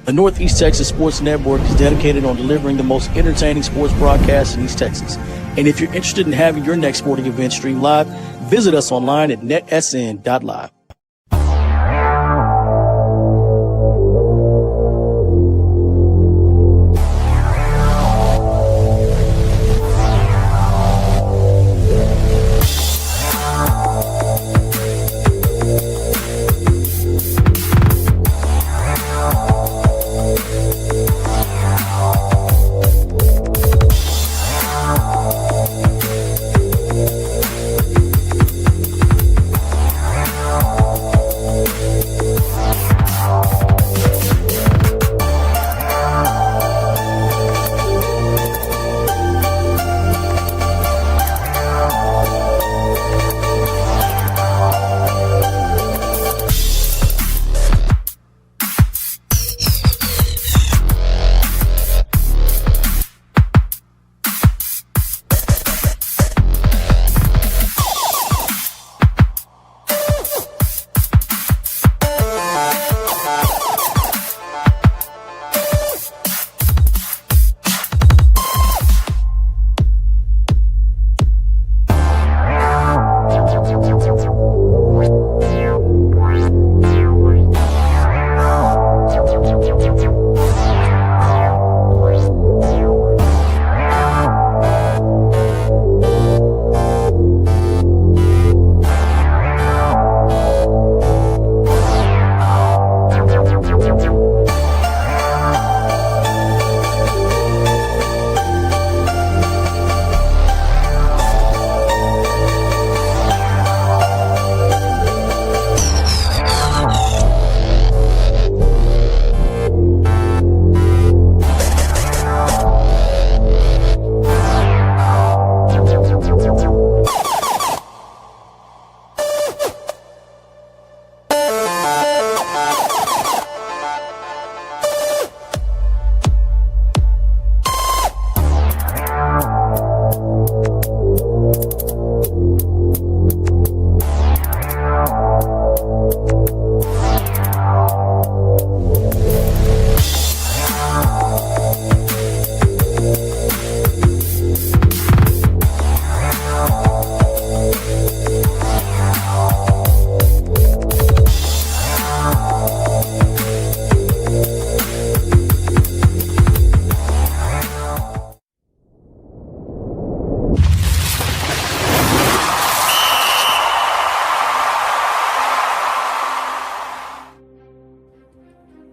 The Northeast Texas Sports Network is dedicated on delivering the most entertaining sports broadcasts in East Texas. And if you're interested in having your next sporting event streamed live, visit us online at netsn.live.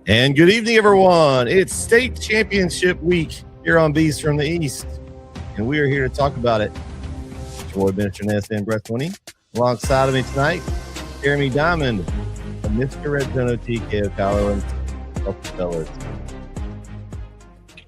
And good evening, everyone. It's state championship week here on bEast from the East, and we are here to talk about it. Troy Minister NETSN Brett 20. Alongside of me tonight, Jeremy Diamond, Mr. Red Zone OT, KO Kyler, and fellas.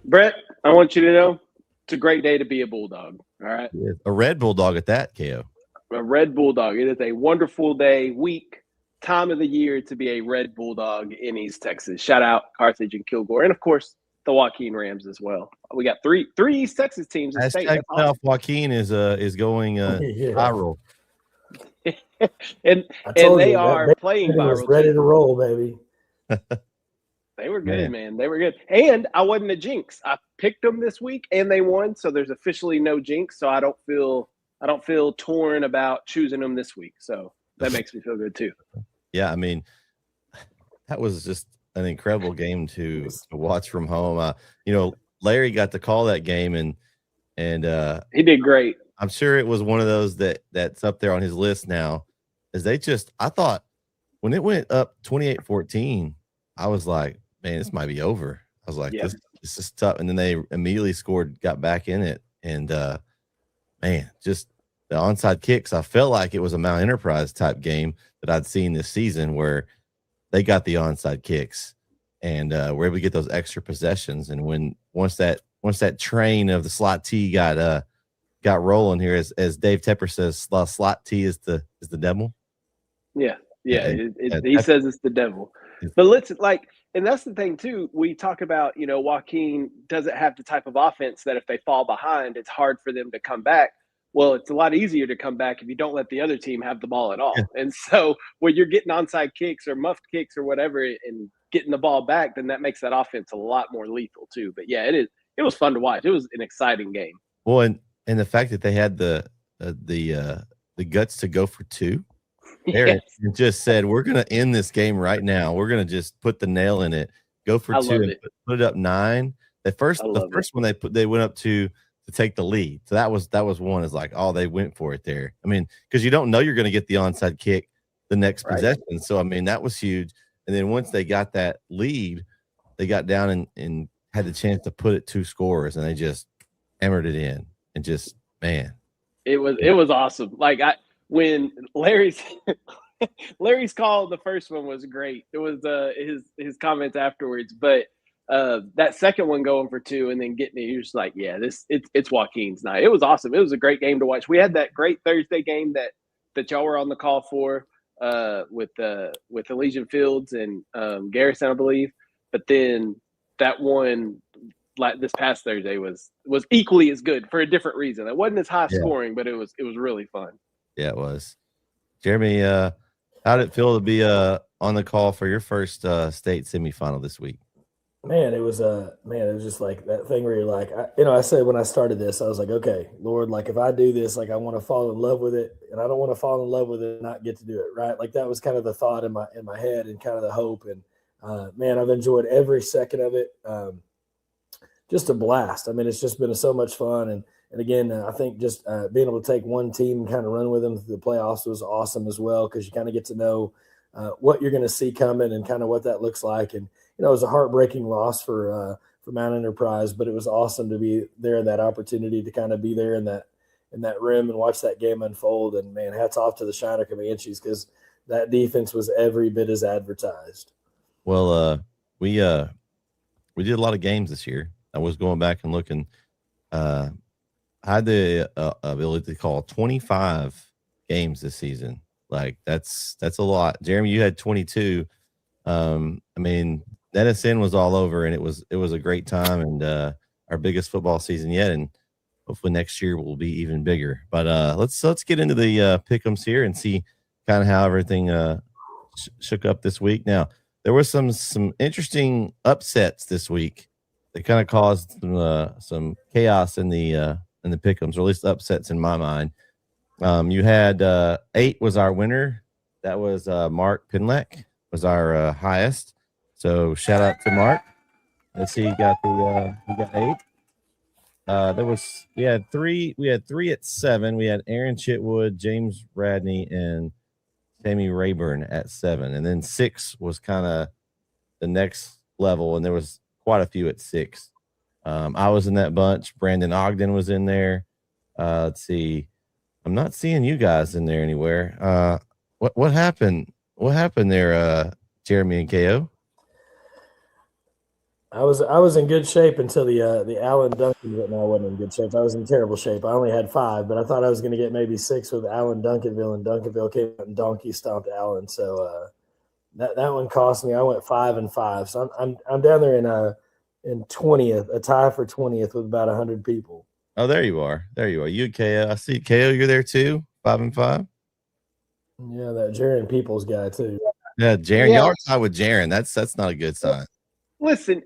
Brett, I want you to know it's a great day to be a Bulldog. All right. A red Bulldog at that, KO. A red Bulldog. It is a wonderful day, week, time of the year to be a red Bulldog in East Texas. Shout out Carthage and Kilgore. And, of course, the Joaquin Rams as well. We got three East Texas teams in state. Hashtag awesome. Joaquin is going viral. and they are playing viral. Ready to roll, baby. They were good, man. They were good. And I wasn't a jinx. I picked them this week and they won. So there's officially no jinx. So I don't feel torn about choosing them this week. So that makes me feel good too. Yeah, I mean, that was just an incredible game to watch from home. Larry got to call that game and he did great. I'm sure it was one of those that's up there on his list now. I thought when it went up 28-14, I was like, man, this might be over. I was like, this is tough. And then they immediately got back in it. And man, just the onside kicks, I felt like it was a Mount Enterprise type game that I'd seen this season where they got the onside kicks and were able to get those extra possessions. And once that train of the slot T got rolling here, as Dave Tepper says, slot T is the devil. Yeah. He says it's the devil. But listen, and that's the thing too. We talk about, Joaquin doesn't have the type of offense that if they fall behind, it's hard for them to come back. Well, it's a lot easier to come back if you don't let the other team have the ball at all. Yeah. And so when you're getting onside kicks or muffed kicks or whatever, and getting the ball back, then that makes that offense a lot more lethal too. But yeah, it was fun to watch. It was an exciting game. Well, and the fact that they had the guts to go for 2 there, Yes. and just said, we're going to end this game right now. We're going to just put the nail in it, go for 2, and put it up 9. The first one they went up to take the lead. So that was one is like, oh, they went for it there. I mean, because you don't know you're going to get the onside kick the next possession. So I mean, that was huge. And then once they got that lead, they got down and had the chance to put it 2 scores, and they just hammered it in. And just, man, it was awesome. Like when Larry's call, the first one was great. It was his comments afterwards, but that second one going for 2 and then getting it, you're just like, yeah, it's Joaquin's night. It was awesome. It was a great game to watch. We had that great Thursday game that y'all were on the call for with Elysian Fields and Garrison, I believe. But then that one like this past Thursday was equally as good for a different reason. It wasn't as high scoring, but it was really fun. Yeah, it was. Jeremy, how did it feel to be on the call for your first state semifinal this week? Man, it was just like that thing where you're like, I said when I started this, I was like, okay, Lord, like if I do this, like I want to fall in love with it, and I don't want to fall in love with it and not get to do it, right? Like that was kind of the thought in my head and kind of the hope. And man, I've enjoyed every second of it. Just a blast. I mean, it's just been so much fun. And again, I think just being able to take one team and kind of run with them through the playoffs was awesome as well, because you kind of get to know what you're going to see coming and kind of what that looks like. And, it was a heartbreaking loss for Mount Enterprise, but it was awesome to be there, that opportunity to kind of be there in that room and watch that game unfold. And, man, hats off to the Shiner Comanches, because that defense was every bit as advertised. Well, we did a lot of games this year. I was going back and looking. I had the ability to call 25 games this season. Like that's a lot. Jeremy, you had 22. I mean, NETSN was all over, and it was a great time, and our biggest football season yet, and hopefully next year will be even bigger. But let's get into the pick'ems here and see kind of how everything shook up this week. Now, there was some interesting upsets this week that kind of caused some chaos in the pick'ems, or at least upsets in my mind. You had 8 was our winner. That was Mark Pinleck was our highest. So shout out to Mark. Let's see, he got 8. We had 3 at 7. We had Aaron Chitwood, James Radney, and Sammy Rayburn at 7. And then 6 was kind of the next level, and there was quite a few at 6. I was in that bunch. Brandon Ogden was in there. Let's see. I'm not seeing you guys in there anywhere. What happened? What happened there, Jeremy and KO? I was in good shape until the Alan Duncan. No, I wasn't in good shape. I was in terrible shape. I only had 5, but I thought I was going to get maybe 6 with Alan Duncanville, and Duncanville came out and donkey stomped Alan. So that one cost me. I went 5-5. So I'm down there in 20th, a tie for 20th with about 100 people. Oh, there you are. You, KO. I see KO. You're there too. 5-5. Yeah, that Jaron Peoples guy too. Yeah, Jaron. Y'all are tied with Jaron. That's not a good sign. Listen,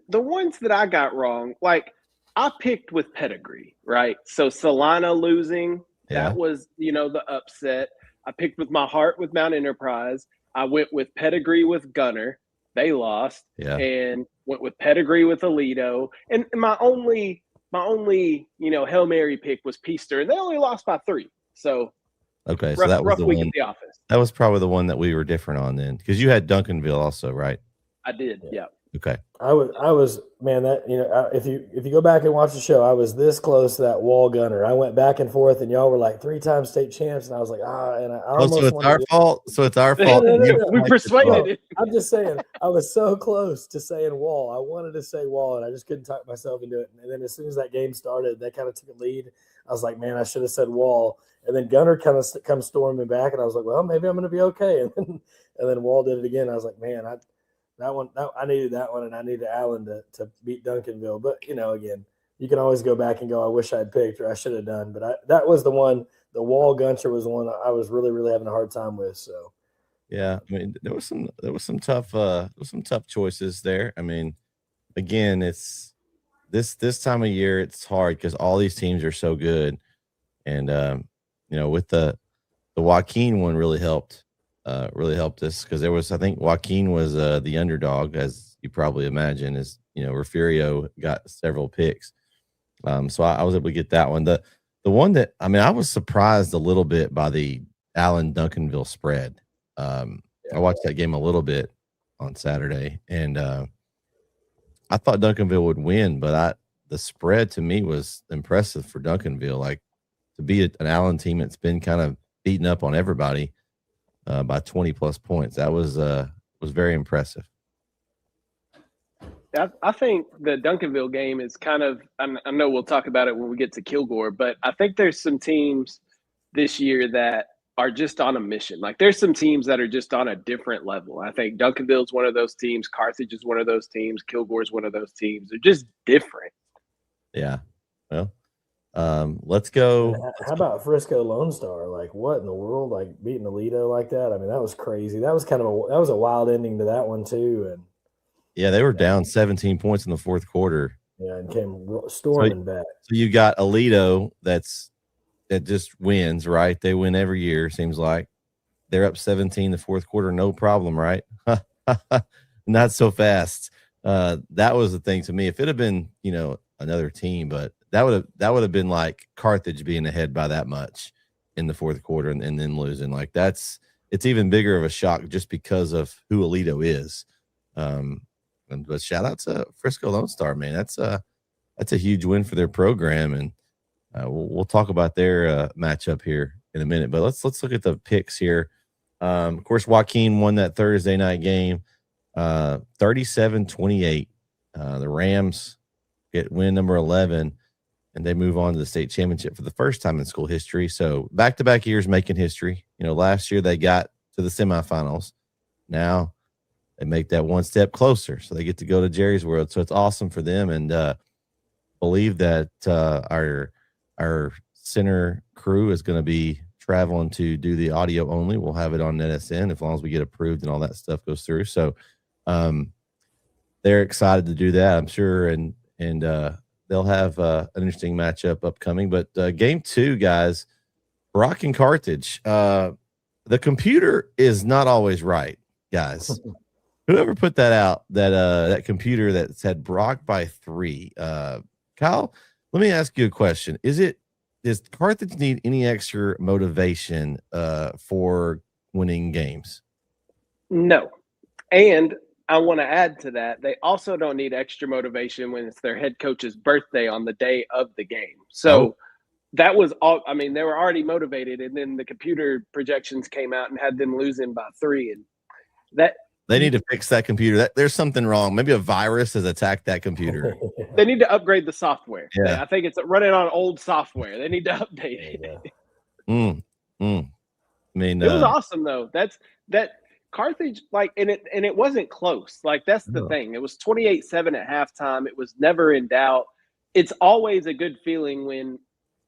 the ones that I got wrong, like I picked with pedigree, right? So Salina losing, that was, the upset. I picked with my heart with Mount Enterprise. I went with pedigree with Gunner. They lost. Yeah. And went with pedigree with Alito. And my only, Hail Mary pick was Peaster, and they only lost by 3. So okay, so that was the week one. at the office. That was probably the one that we were different on then, because you had Duncanville also, right? I did, yeah. Okay. I was man. That if you go back and watch the show, I was this close to that wall gunner. I went back and forth, and y'all were like 3-time state champs, and I was like, and I almost. So it's our fault. So it's our fault. No. We persuaded it. I'm just saying, I was so close to saying wall. I wanted to say wall, and I just couldn't talk myself into it. And then as soon as that game started, they kind of took a lead. I was like, man, I should have said wall. And then Gunner kind of comes storming back, and I was like, well, maybe I'm going to be okay. And then Wall did it again. I was like, man, I needed that one, and I needed Allen to beat Duncanville. But, again, you can always go back and go, I wish I'd picked or I should have done. But that was the one. The Wall Gunter was the one I was really, really having a hard time with. So, Yeah, I mean, there was some tough choices there. I mean, again, it's this time of year, it's hard because all these teams are so good, and with the Joaquin one really helped us because I think Joaquin was the underdog, as you probably imagine, as Refugio got several picks. So I was able to get that one. The one that I was surprised a little bit by the Allen Duncanville spread. I watched that game a little bit on Saturday, and I thought Duncanville would win, but the spread to me was impressive for Duncanville. Like to be an Allen team that's been kind of beating up on everybody by 20 plus points. That was very impressive. I think the Duncanville game is kind of, I know we'll talk about it when we get to Kilgore, but I think there's some teams this year that are just on a mission. Like there's some teams that are just on a different level. I think Duncanville's one of those teams. Carthage is one of those teams. Kilgore's one of those teams. They're just different. Yeah. Well, let's go. How about Frisco Lone Star? Like what in the world? Like beating Aledo like that? I mean, that was crazy. That was a wild ending to that one too. And yeah, they were down 17 points in the fourth quarter. Yeah, and came storming back. So you got Aledo that just wins, right? They win every year, seems like. They're up 17 the fourth quarter, no problem, right? Not so fast. That was the thing to me. If it had been, another team, but that would have been like Carthage being ahead by that much in the fourth quarter and then losing. Like it's even bigger of a shock just because of who Aledo is. But shout out to Frisco Lone Star, man. That's a huge win for their program, and we'll talk about their matchup here in a minute. But let's look at the picks here. Of course, Joaquin won that Thursday night game, 37-28. The Rams get win number 11, and they move on to the state championship for the first time in school history. So back-to-back years making history. Last year they got to the semifinals. Now they make that one step closer, so they get to go to Jerry's World. So it's awesome for them, and believe that our center crew is going to be traveling to do the audio only. We'll have it on NETSN as long as we get approved and all that stuff goes through. So they're excited to do that, I'm sure, and they'll have an interesting matchup upcoming. But game 2, guys, Brock and Carthage. The computer is not always right, guys. Whoever put that out, that computer that said Brock by 3. Kyle, let me ask you a question. Does Carthage need any extra motivation for winning games? No. And I want to add to that, they also don't need extra motivation when it's their head coach's birthday on the day of the game. So that was all. I mean, they were already motivated, and then the computer projections came out and had them losing by 3. And that they need to fix that computer. There's something wrong. Maybe a virus has attacked that computer. They need to upgrade the software. Yeah. I think it's running on old software. They need to update it. I mean, it was awesome though. That Carthage, and it wasn't close. Like that's the thing. It was 28-7 at halftime. It was never in doubt. It's always a good feeling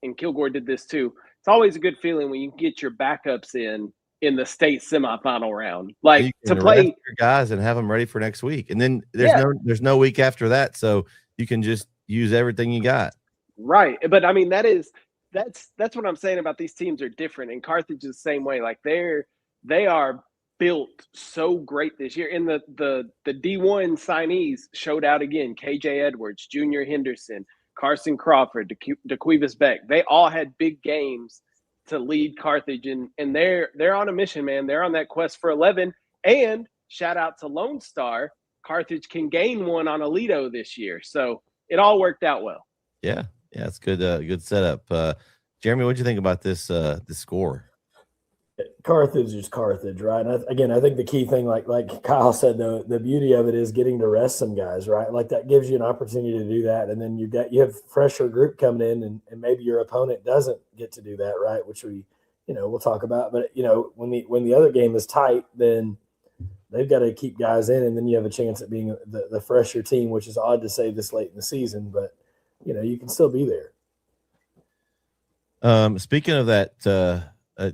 and Kilgore did this too. It's always a good feeling when you get your backups in the state semifinal round, like to play your guys and have them ready for next week. And then there's no week after that, so you can just use everything you got. Right, but I mean that's what I'm saying about these teams are different, and Carthage is the same way. Like they are built so great this year. And the D1 signees showed out again. KJ Edwards, Junior Henderson, Carson Crawford, DeQuivis Beck. They all had big games to lead Carthage, and they're on a mission, man. They're on that quest for 11. And shout out to Lone Star, Carthage can gain one on Aledo this year, so it all worked out well. Yeah, it's good. Good setup. Jeremy, what'd you think about this score? Carthage is Carthage, right? And I think the key thing, like Kyle said, the beauty of it is getting to rest some guys, right? Like that gives you an opportunity to do that, and then you have fresher group coming in, and maybe your opponent doesn't get to do that, right? Which we'll talk about. But when the other game is tight, then they've got to keep guys in, and then you have a chance at being the fresher team, which is odd to say this late in the season, but you can still be there. Speaking of that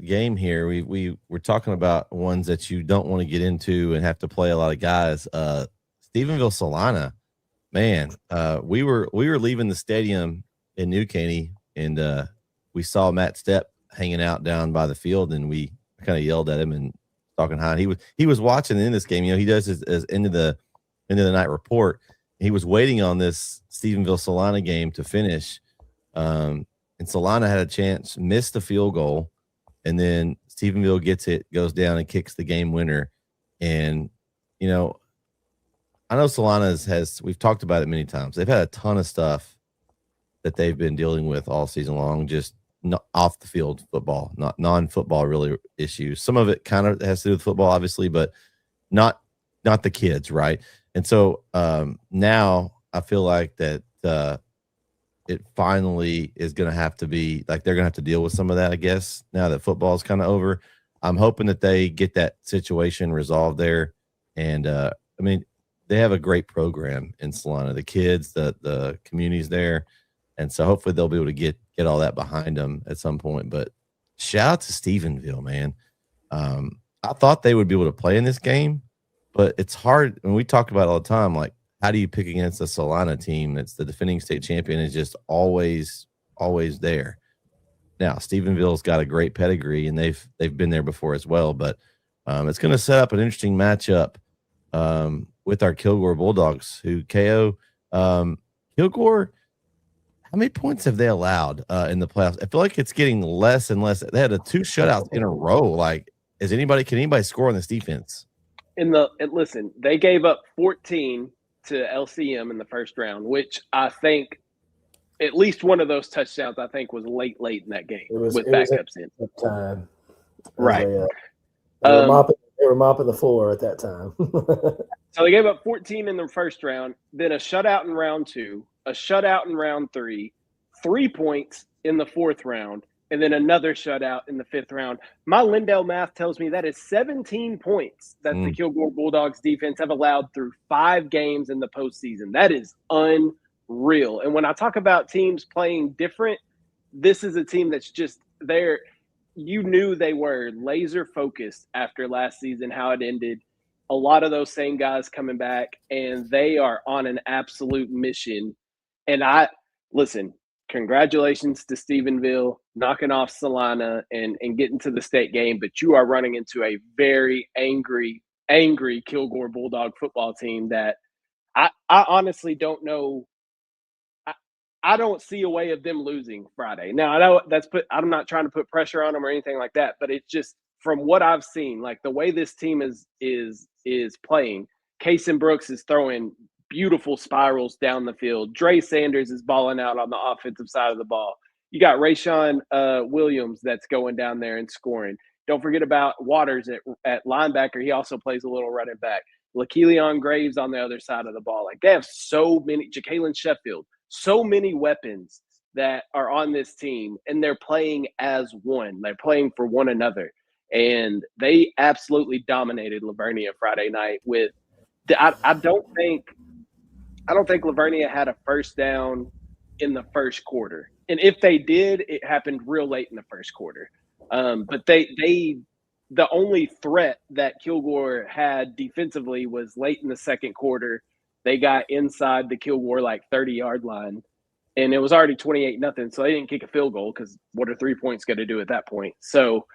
game here. We were talking about ones that you don't want to get into and have to play a lot of guys. Stephenville Solana, man. We were leaving the stadium in New Caney, and we saw Matt Stepp hanging out down by the field, and we kind of yelled at him and talking high. And he was watching in this game. You know, he does his end of the night report. He was waiting on this Stephenville Solana game to finish. And Solana had a chance, missed the field goal, and then Stephenville gets it, goes down and kicks the game winner. And, you know, I know Solana we've talked about it many times. They've had a ton of stuff that they've been dealing with all season long, just not off the field football, not non-football really issues. Some of it kind of has to do with football, obviously, but not the kids, right? And so now I feel like that it finally is going to have to be like they're going to have to deal with some of that, I guess, now that football is kind of over. I'm hoping that they get that situation resolved there. And I mean, they have a great program in Solana, the kids, the communities there. And so hopefully they'll be able to get all that behind them at some point. But shout out to Stephenville, man. I thought they would be able to play in this game, but it's hard. And we talk about it all the time, like, how do you pick against a Solana team that's the defending state champion is just always there? Now, Stephenville's got a great pedigree, and they've been there before as well. But it's going to set up an interesting matchup with our Kilgore Bulldogs, who KO Kilgore. How many points have they allowed in the playoffs? I feel like it's getting less and less. They had 2 shutouts in a row. Like, can anybody score on this defense? Listen, they gave up 14 to LCM in the first round, which I think at least one of those touchdowns I think was late in that game with backups in. Time. Right. They were mopping the floor at that time. So they gave up 14 in the first round, then a shutout in round 2, a shutout in round 3, 3 points in the 4th round, and then another shutout in the 5th round. My Lindell math tells me that is 17 points that the Kilgore Bulldogs defense have allowed through 5 games in the postseason. That is unreal. And when I talk about teams playing different, this is a team that's just there. You knew they were laser focused after last season, how it ended. A lot of those same guys coming back, and they are on an absolute mission. And listen, congratulations to Stephenville knocking off Solana and getting to the state game, but you are running into a very angry Kilgore Bulldog football team that I honestly don't know. I don't see a way of them losing Friday. Now, I know I'm not trying to put pressure on them or anything like that, but it's just from what I've seen, like the way this team is playing, Kason Brooks is throwing beautiful spirals down the field. Dre Sanders is balling out on the offensive side of the ball. You got Rayshawn Williams that's going down there and scoring. Don't forget about Waters at linebacker. He also plays a little running back. LaKelion Graves on the other side of the ball. Like, they have so many – Jacalen Sheffield, so many weapons that are on this team, and they're playing as one. They're playing for one another. And they absolutely dominated Lavernia Friday night with – I don't think Lavernia had a first down in the first quarter. And if they did, it happened real late in the first quarter. But the only threat that Kilgore had defensively was late in the second quarter. They got inside the Kilgore 30-yard line, and it was already 28-0. So they didn't kick a field goal because what are 3 points going to do at that point? So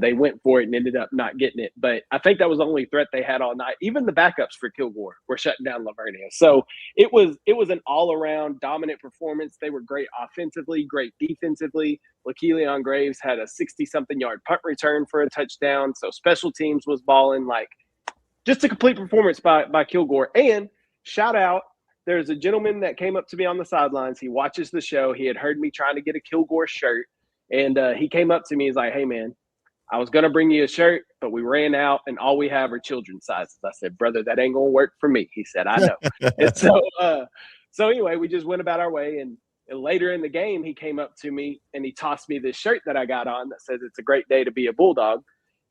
they went for it and ended up not getting it. But I think that was the only threat they had all night. Even the backups for Kilgore were shutting down Lavernia. So it was an all-around dominant performance. They were great offensively, great defensively. LaKelion Graves had a 60-something yard punt return for a touchdown. So special teams was balling. Just a complete performance by Kilgore. And shout out, there's a gentleman that came up to me on the sidelines. He watches the show. He had heard me trying to get a Kilgore shirt. And he came up to me. He's like, "Hey, man, I was going to bring you a shirt, but we ran out and all we have are children's sizes." I said, "Brother, that ain't going to work for me." He said, "I know." And so anyway, we just went about our way. And later in the game, he came up to me and he tossed me this shirt that I got on that says "It's a great day to be a Bulldog."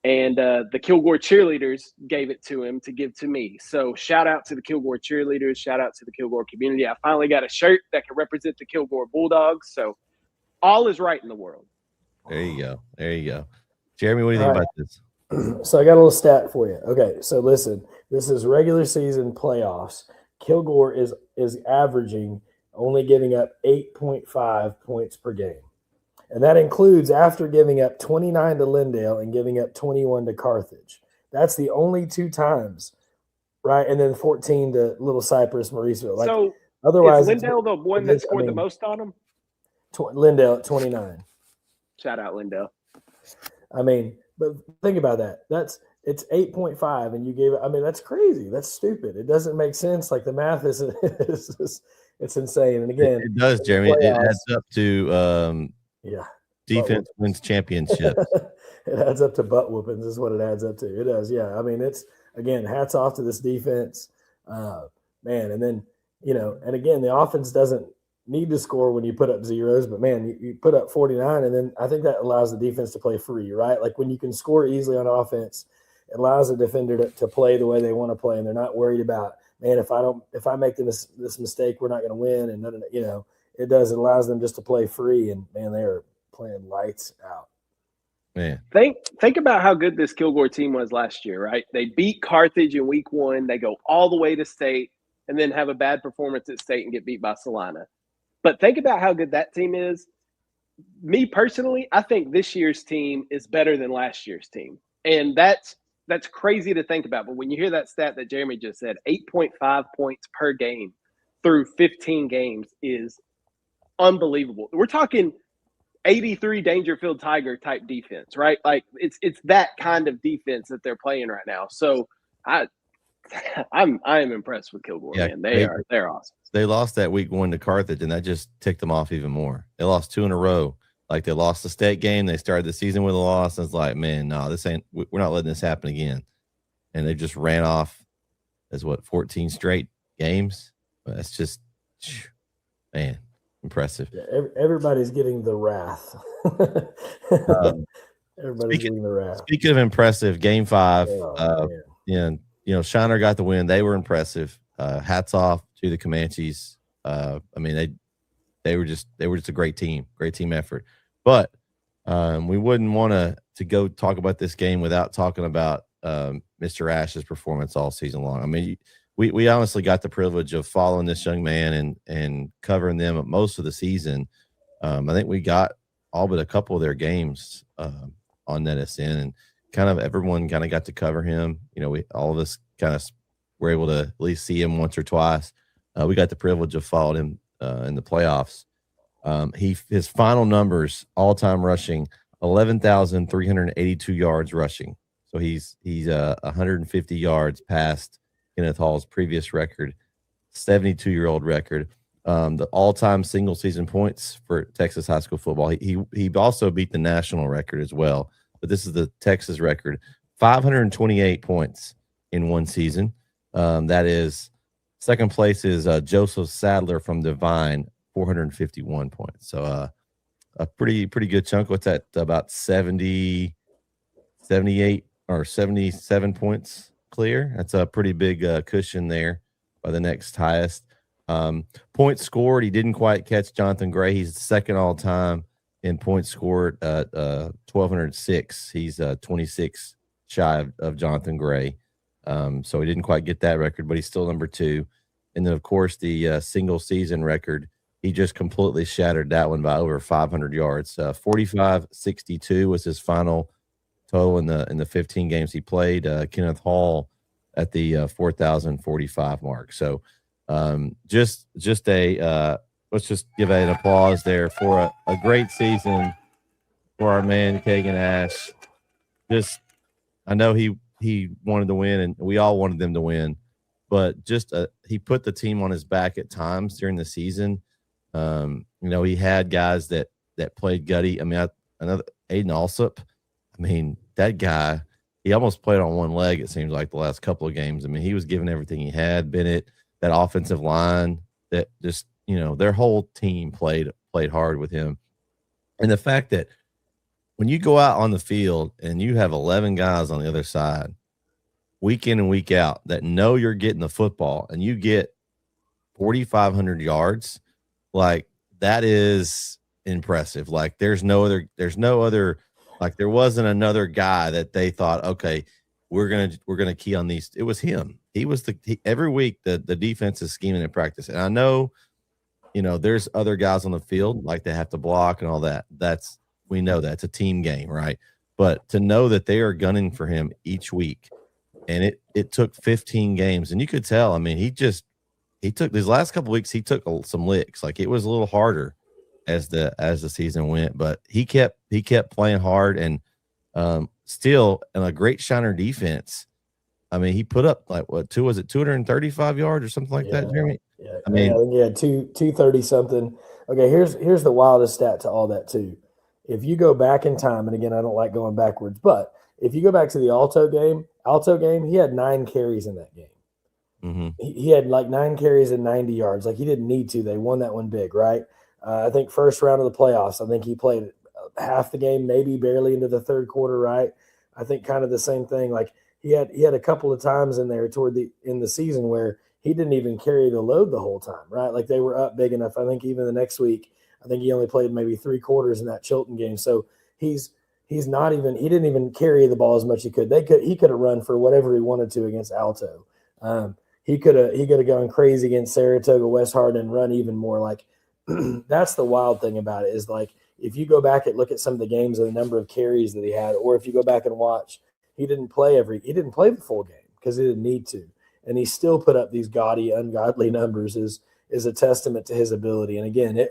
And the Kilgore cheerleaders gave it to him to give to me. So shout out to the Kilgore cheerleaders. Shout out to the Kilgore community. I finally got a shirt that can represent the Kilgore Bulldogs. So all is right in the world. There you go. Jeremy, what do you think about this? So I got a little stat for you. Okay, so listen, this is regular season playoffs. Kilgore is averaging only giving up 8.5 points per game. And that includes after giving up 29 to Lindale and giving up 21 to Carthage. That's the only 2 times, right? And then 14 to Little Cypress, Mauriceville. Like, so otherwise, is Lindale the one that scored the most on him? Lindale at 29. Shout out Lindale. I mean, but think about that. It's 8.5, and you gave it. I mean, that's crazy. That's stupid. It doesn't make sense. Like, the math is it's insane. And again, it does, Jeremy. It adds up to defense wins championships. It adds up to butt whoopings is what it adds up to. It does. Yeah. I mean, it's, again, hats off to this defense, man. And then, and again, the offense doesn't need to score when you put up zeros, but man, you put up 49, and then I think that allows the defense to play free, right? Like, when you can score easily on offense, it allows the defender to play the way they want to play, and they're not worried about, man, if I make this mistake, we're not going to win, and it does. It allows them just to play free, and man, they are playing lights out. Man, think about how good this Kilgore team was last year, right? They beat Carthage in week 1. They go all the way to state, and then have a bad performance at state and get beat by Salina. But think about how good that team is. Me personally, I think this year's team is better than last year's team. And that's crazy to think about. But when you hear that stat that Jeremy just said, 8.5 points per game through 15 games is unbelievable. We're talking 83 Dangerfield Tiger type defense, right? Like, it's that kind of defense that they're playing right now. So I am impressed with Kilgore, man. They're awesome. They lost that week 1 to Carthage, and that just ticked them off even more. They lost 2 in a row. Like, they lost the state game. They started the season with a loss. And it's like, man, no, we're not letting this happen again. And they just ran off as 14 straight games. That's just, man, impressive. Yeah, everybody's getting the wrath. Everybody's getting the wrath. Speaking of impressive, game 5, Shiner got the win. They were impressive. Hats off to the Comanches. I mean, they were just a great team effort. But we wouldn't want to go talk about this game without talking about Mr. Ash's performance all season long. I mean, we honestly got the privilege of following this young man and covering them most of the season. I think we got all but a couple of their games on NETSN, and kind of everyone kind of got to cover him. All of us kind of were able to at least see him once or twice. We got the privilege of following him in the playoffs. His final numbers, all-time rushing, 11,382 yards rushing. So he's 150 yards past Kenneth Hall's previous record, 72-year-old record. The all-time single-season points for Texas high school football. He also beat the national record as well, but this is the Texas record, 528 points in one season. That is, second place is Joseph Sadler from Divine, 451 points. So a pretty good chunk. What's that? About 78 or 77 points clear. That's a pretty big cushion there by the next highest. Points scored, he didn't quite catch Jonathan Gray. He's second all time in points scored at 1,206. He's 26 shy of Jonathan Gray. So he didn't quite get that record, but he's still number 2. And then, of course, the single season record, he just completely shattered that one by over 500 yards. 45-62 was his final total in the 15 games he played. Kenneth Hall at the 4,045 mark. So just a let's just give an applause there for a great season for our man Kagan Ash. I know he wanted to win, and we all wanted them to win, but he put the team on his back at times during the season. He had guys that played gutty. I mean, another Aiden Alsop. I mean, that guy, he almost played on one leg, it seems like, the last couple of games. I mean, he was giving everything he had. Bennett, that offensive line, that just, their whole team played hard with him. And the fact that when you go out on the field and you have 11 guys on the other side, week in and week out, that know you're getting the football and you get 4,500 yards, like, that is impressive. Like, there's no other Like there wasn't another guy that they thought, okay, we're gonna key on these. It was him. He was every week the defense is scheming in practice. And I know, there's other guys on the field like they have to block and all that. We know that's a team game, right? But to know that they are gunning for him each week, and it took 15 games, and you could tell. I mean, he took these last couple of weeks. He took some licks. Like it was a little harder as the season went, but he kept playing hard and still in a great Shiner defense. I mean, he put up like what 235 yards or something like that, Jeremy? Yeah, I mean, think he had 230 something. Okay, here's the wildest stat to all that too. If you go back in time, and again, I don't like going backwards, but if you go back to the Alto game, he had 9 carries in that game. Mm-hmm. He had like 9 carries and 90 yards. Like he didn't need to. They won that one big, right? I think first round of the playoffs, I think he played half the game, maybe barely into the third quarter, right? I think kind of the same thing. Like he had a couple of times in there in the season where he didn't even carry the load the whole time, right? Like they were up big enough. I think even the next week, I think he only played maybe 3 quarters in that Chilton game. So he didn't even carry the ball as much as he could. He could have run for whatever he wanted to against Alto. He could have gone crazy against Saratoga, West Hardin, and run even more. Like that's the wild thing about it is like if you go back and look at some of the games and the number of carries that he had, or if you go back and watch, he didn't play the full game because he didn't need to, and he still put up these gaudy, ungodly numbers. Is a testament to his ability. And again,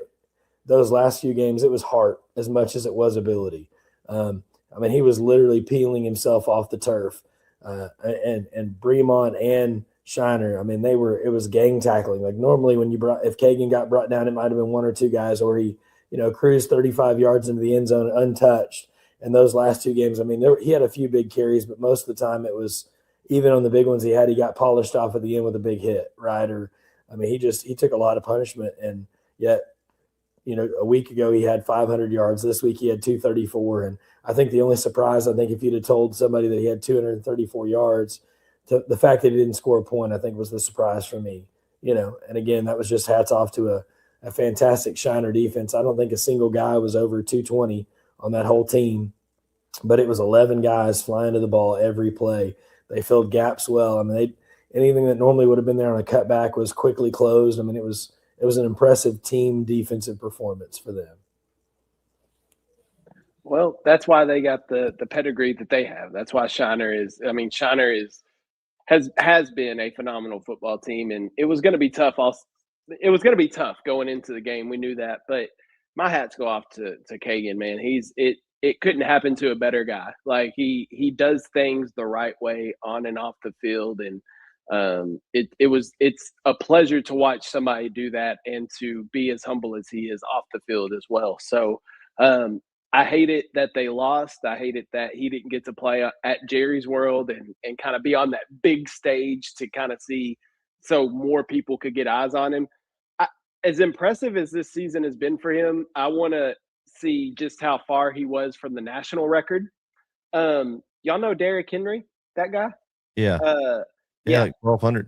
those last few games, it was heart as much as it was ability. I mean, he was literally peeling himself off the turf, and Bremont and Shiner. I mean, it was gang tackling. Like normally if Kagan got brought down, it might've been 1 or 2 guys, or he, cruised 35 yards into the end zone untouched. And those last 2 games, I mean, he had a few big carries, but most of the time it was, even on the big ones he got polished off at the end with a big hit, right? Or, I mean, he took a lot of punishment, and yet, a week ago he had 500 yards. This week he had 234. And I think the only surprise, if you'd have told somebody that he had 234 yards, the fact that he didn't score a point, I think was the surprise for me, and again, that was just hats off to a fantastic Shiner defense. I don't think a single guy was over 220 on that whole team, but it was 11 guys flying to the ball every play. They filled gaps well. I mean, anything that normally would have been there on a cutback was quickly closed. I mean, it was an impressive team defensive performance for them. Well, that's why they got the pedigree that they have. That's why Shiner has been a phenomenal football team, and it was going to be tough. It was going to be tough going into the game. We knew that, but my hats go off to Kagan, man. It couldn't happen to a better guy. Like he does things the right way on and off the field, and it's a pleasure to watch somebody do that and to be as humble as he is off the field as well. So I hate it that they lost. I hate it that he didn't get to play at Jerry's World and kind of be on that big stage to kind of see so more people could get eyes on him. As impressive as this season has been for him, I want to see just how far he was from the national record. Y'all know Derrick Henry, that guy? Yeah. Yeah, like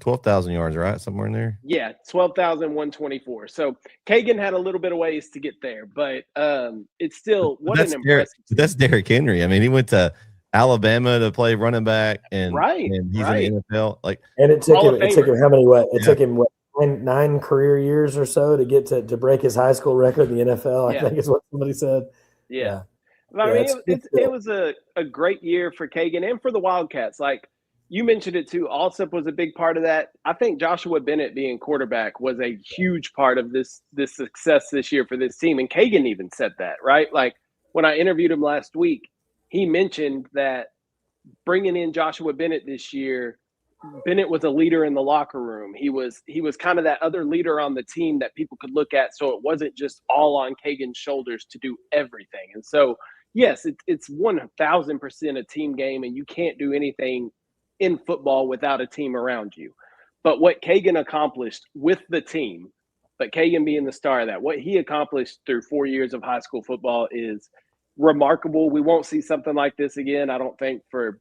12,000 yards, right? Somewhere in there. Yeah, 12,124. So Kagan had a little bit of ways to get there, but it's still an impressive. That's Derrick Henry. I mean, he went to Alabama to play running back, and he's in the NFL. And it took him how many? Took him 9 career years or so to get to break his high school record in the NFL. I think is what somebody said. Yeah. I mean, it was a great year for Kagan and for the Wildcats. Like you mentioned it too. Allsup was a big part of that. I think Joshua Bennett being quarterback was a huge part of this success this year for this team. And Kagan even said that, right? Like when I interviewed him last week, he mentioned that bringing in Joshua Bennett this year, Bennett was a leader in the locker room. He was kind of that other leader on the team that people could look at. So it wasn't just all on Kagan's shoulders to do everything. And so, yes, it's 1,000% a team game, and you can't do anything in football without a team around you. But what Kagan accomplished with the team, but Kagan being the star of that, what he accomplished through 4 years of high school football is remarkable. We won't see something like this again, I don't think, for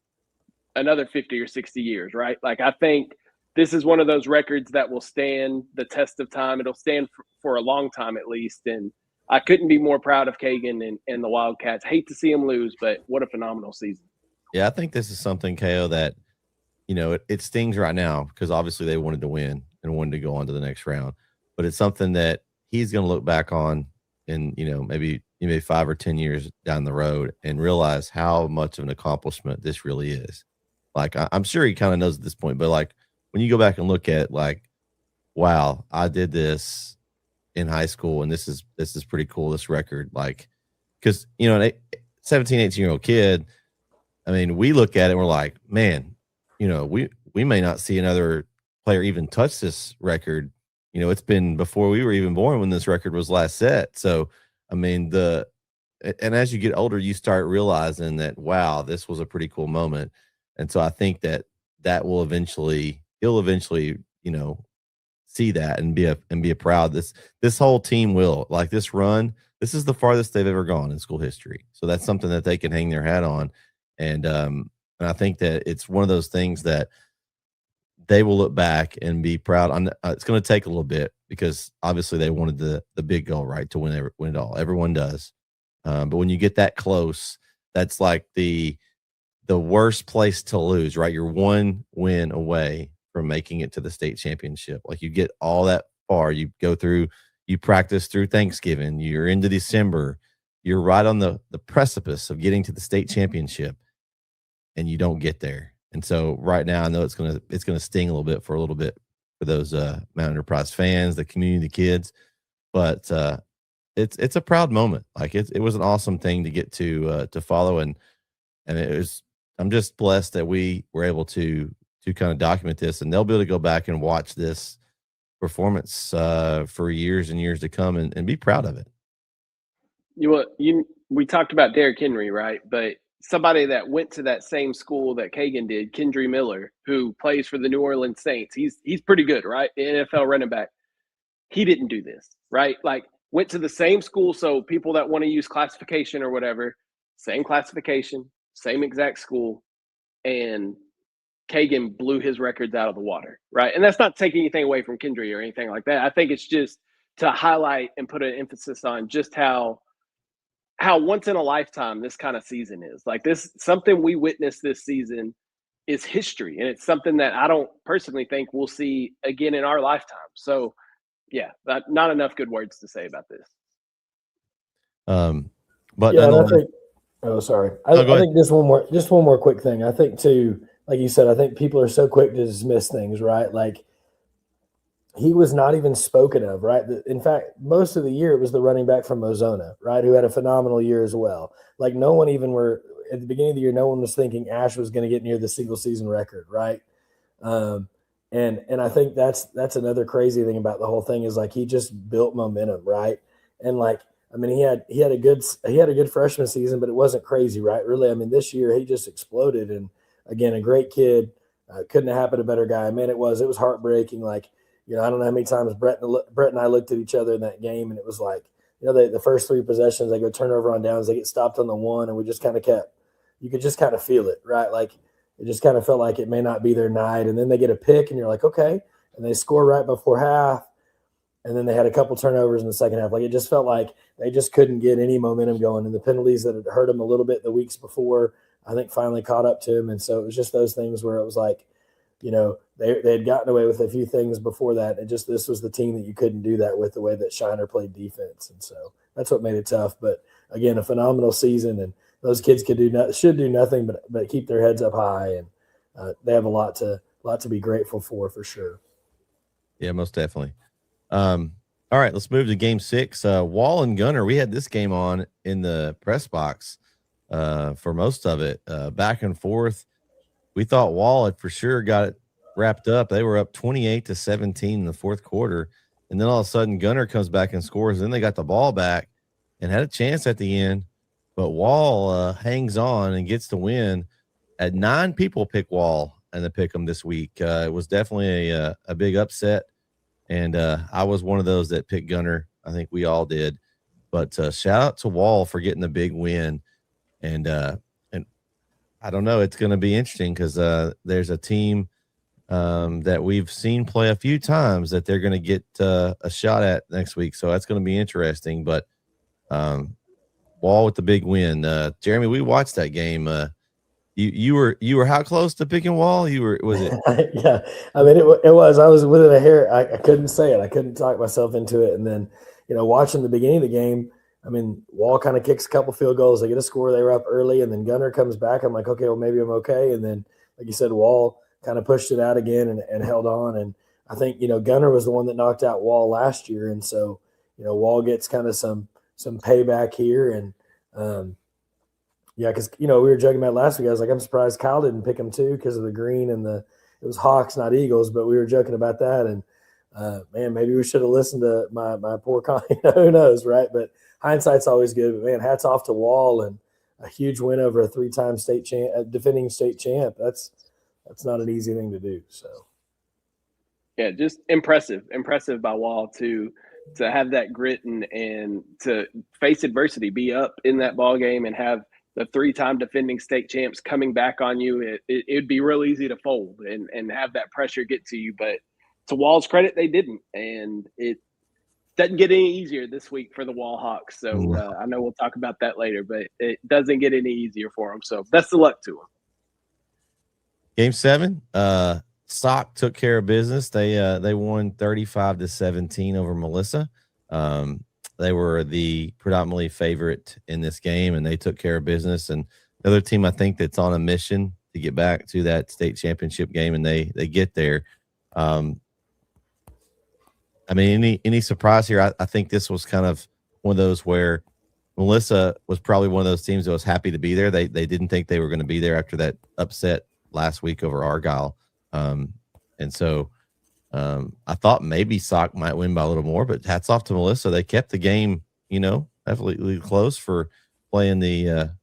another 50 or 60 years, right? Like, I think this is one of those records that will stand the test of time. It'll stand for a long time at least. And I couldn't be more proud of Kagan and the Wildcats. Hate to see them lose, but what a phenomenal season. Yeah, I think this is something, KO, that, you know, it stings right now because obviously they wanted to win and wanted to go on to the next round. But it's something that he's going to look back on in, you know, maybe 5 or 10 years down the road and realize how much of an accomplishment this really is. Like, I'm sure he kind of knows at this point, but like when you go back and look at like, wow, I did this in high school and this is pretty cool, this record. Like, because, you know, an 17, 18-year-old kid, I mean, we look at it and we're like, man, you know, we may not see another player even touch this record. You know, it's been before we were even born when this record was last set. So, I mean, and as you get older, you start realizing that, wow, this was a pretty cool moment. And so I think that he'll eventually, you know, see that and be a proud. This whole team will, like, this run. This is the farthest they've ever gone in school history. So that's something that they can hang their hat on. And I think that it's one of those things that they will look back and be proud. It's going to take a little bit because obviously they wanted the big goal, right, to win it all. Everyone does. But when you get that close, that's like the worst place to lose, right? You're one win away from making it to the state championship. Like, you get all that far, you go through, you practice through Thanksgiving, you're into December, you're right on the precipice of getting to the state championship, and you don't get there. And so right now, I know it's gonna sting a little bit for those Mount Enterprise fans, the community, the kids, but it's a proud moment. Like, it was an awesome thing to get to follow, and it was. I'm just blessed that we were able to kind of document this, and they'll be able to go back and watch this performance for years and years to come and be proud of it. We talked about Derrick Henry, right? But somebody that went to that same school that Kagan did, Kendry Miller, who plays for the New Orleans Saints, he's pretty good, right? The NFL running back. He didn't do this, right? Like, went to the same school. So people that want to use classification or whatever, same classification, same exact school, and Kagan blew his records out of the water, right? And that's not taking anything away from Kendry or anything like that. I think it's just to highlight and put an emphasis on just how once in a lifetime this kind of season is. Like, this, something we witnessed this season is history, and it's something that I don't personally think we'll see again in our lifetime. So yeah, not enough good words to say about this. But yeah, I think, I think just one more quick thing. I think too, like you said, I think people are so quick to dismiss things, right? Like, he was not even spoken of, right? In fact, most of the year it was the running back from Ozona, right, who had a phenomenal year as well. Like, no one even at the beginning of the year, no one was thinking Ash was going to get near the single season record, right? And I think that's another crazy thing about the whole thing is, like, he just built momentum, right? And, like, I mean, he had a good freshman season, but it wasn't crazy, right? Really, I mean, this year he just exploded, and again, a great kid. Couldn't have happened to a better guy. Man, it was heartbreaking. Like, you know, I don't know how many times Brett and I looked at each other in that game, and it was like, you know, the first 3 possessions, they go turnover on downs, they get stopped on the one, and we just kind of you could just kind of feel it, right? Like, it just kind of felt like it may not be their night, and then they get a pick, and you're like, okay, and they score right before half, and then they had a couple turnovers in the second half. Like, it just felt like they just couldn't get any momentum going, and the penalties that had hurt them a little bit the weeks before, I think, finally caught up to him. And so it was just those things where it was like, you know, they had gotten away with a few things before that. And just, this was the team that you couldn't do that with, the way that Shiner played defense. And so that's what made it tough. But again, a phenomenal season, and those kids should do nothing but keep their heads up high. And they have a lot to be grateful for sure. Yeah, most definitely. All right, let's move to game 6. Wall and Gunner, we had this game on in the press box for most of it, back and forth. We thought Wall had for sure got it wrapped up. They were up 28-17 in the fourth quarter, and then all of a sudden Gunner comes back and scores. Then they got the ball back and had a chance at the end, but Wall hangs on and gets the win. At 9 people pick Wall in the pick'em this week. It was definitely a big upset. And I was one of those that picked Gunner. I think we all did. But shout out to Wall for getting the big win. And I don't know, it's going to be interesting because there's a team that we've seen play a few times that they're going to get a shot at next week. So that's going to be interesting. But Wall with the big win. Jeremy, we watched that game. You were how close to picking Wall? Was it? Yeah, I mean it was. I was within a hair. I couldn't say it. I couldn't talk myself into it. And then, watching the beginning of the game, I mean, Wall kind of kicks a couple field goals. They get a score. They were up early, and then Gunner comes back. I'm like, okay, well maybe I'm okay. And then, like you said, Wall kind of pushed it out again and held on. And I think Gunner was the one that knocked out Wall last year, and so Wall gets kind of some payback here. And yeah, because we were joking about last week. I was like, I'm surprised Kyle didn't pick him too because of the green and it was Hawks, not Eagles. But we were joking about that, and man, maybe we should have listened to my poor who knows, right? But hindsight's always good. But man, hats off to Wall and a huge win over a 3-time defending state champ. That's not an easy thing to do. So yeah, just impressive by Wall to have that grit and to face adversity, be up in that ball game, and have the 3-time defending state champs coming back on you. It'd be real easy to fold and have that pressure get to you. But to Wall's credit, they didn't. And it doesn't get any easier this week for the Wall Hawks. So I know we'll talk about that later, but it doesn't get any easier for them. So best of luck to them. Game 7, Sock took care of business. They won 35-17 over Melissa. They were the predominantly favorite in this game, and they took care of business. And the other team, I think, that's on a mission to get back to that state championship game, and they get there. I mean, any surprise here? I think this was kind of one of those where Melissa was probably one of those teams that was happy to be there. They didn't think they were going to be there after that upset last week over Argyle. And so I thought maybe Sock might win by a little more, but hats off to Melissa. They kept the game, definitely close for playing the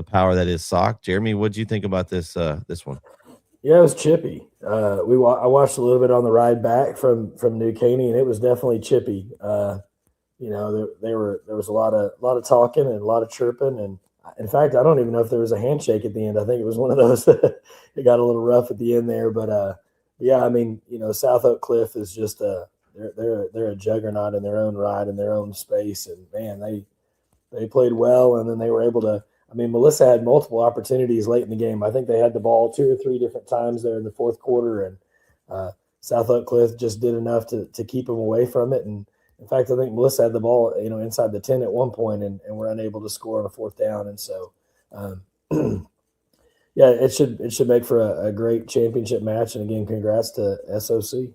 power that is Sock. Jeremy, what did you think about this one? Yeah, it was chippy. I watched a little bit on the ride back from New Caney, and it was definitely chippy. There was a lot of talking and a lot of chirping, and in fact, I don't even know if there was a handshake at the end. I think it was one of those that it got a little rough at the end there, but yeah, I mean, South Oak Cliff is just they're a juggernaut in their own right, in their own space, and man, they played well, and then they were able to. I mean, Melissa had multiple opportunities late in the game. I think they had the ball 2 or 3 different times there in the fourth quarter, and South Oak Cliff just did enough to keep them away from it. And in fact, I think Melissa had the ball, inside the 10 at one point, and were unable to score on a 4th down. And so, yeah, it should make for a great championship match. And again, congrats to SOC.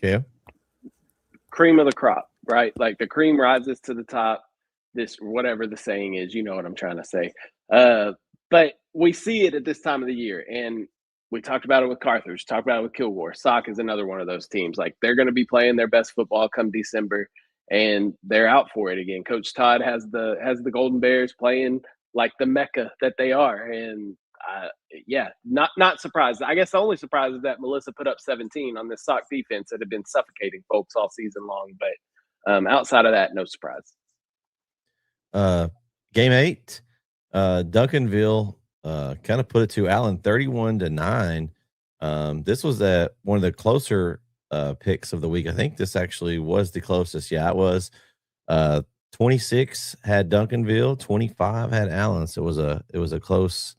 Yeah, cream of the crop, right? Like the cream rises to the top. This, whatever the saying is, you know what I'm trying to say. But we see it at this time of the year, and we talked about it with Carthage, talked about it with Kilgore. Sock is another one of those teams. Like they're going to be playing their best football come December, and they're out for it again. Coach Todd has the Golden Bears playing like the Mecca that they are, and yeah, not surprised. I guess the only surprise is that Melissa put up 17 on this Sock defense that had been suffocating folks all season long. But outside of that, no surprise. Game 8, Duncanville kind of put it to Allen 31-9. This was one of the closer picks of the week. I think this actually was the closest. Yeah, it was. 26 had Duncanville, 25 had Allen. So it was a close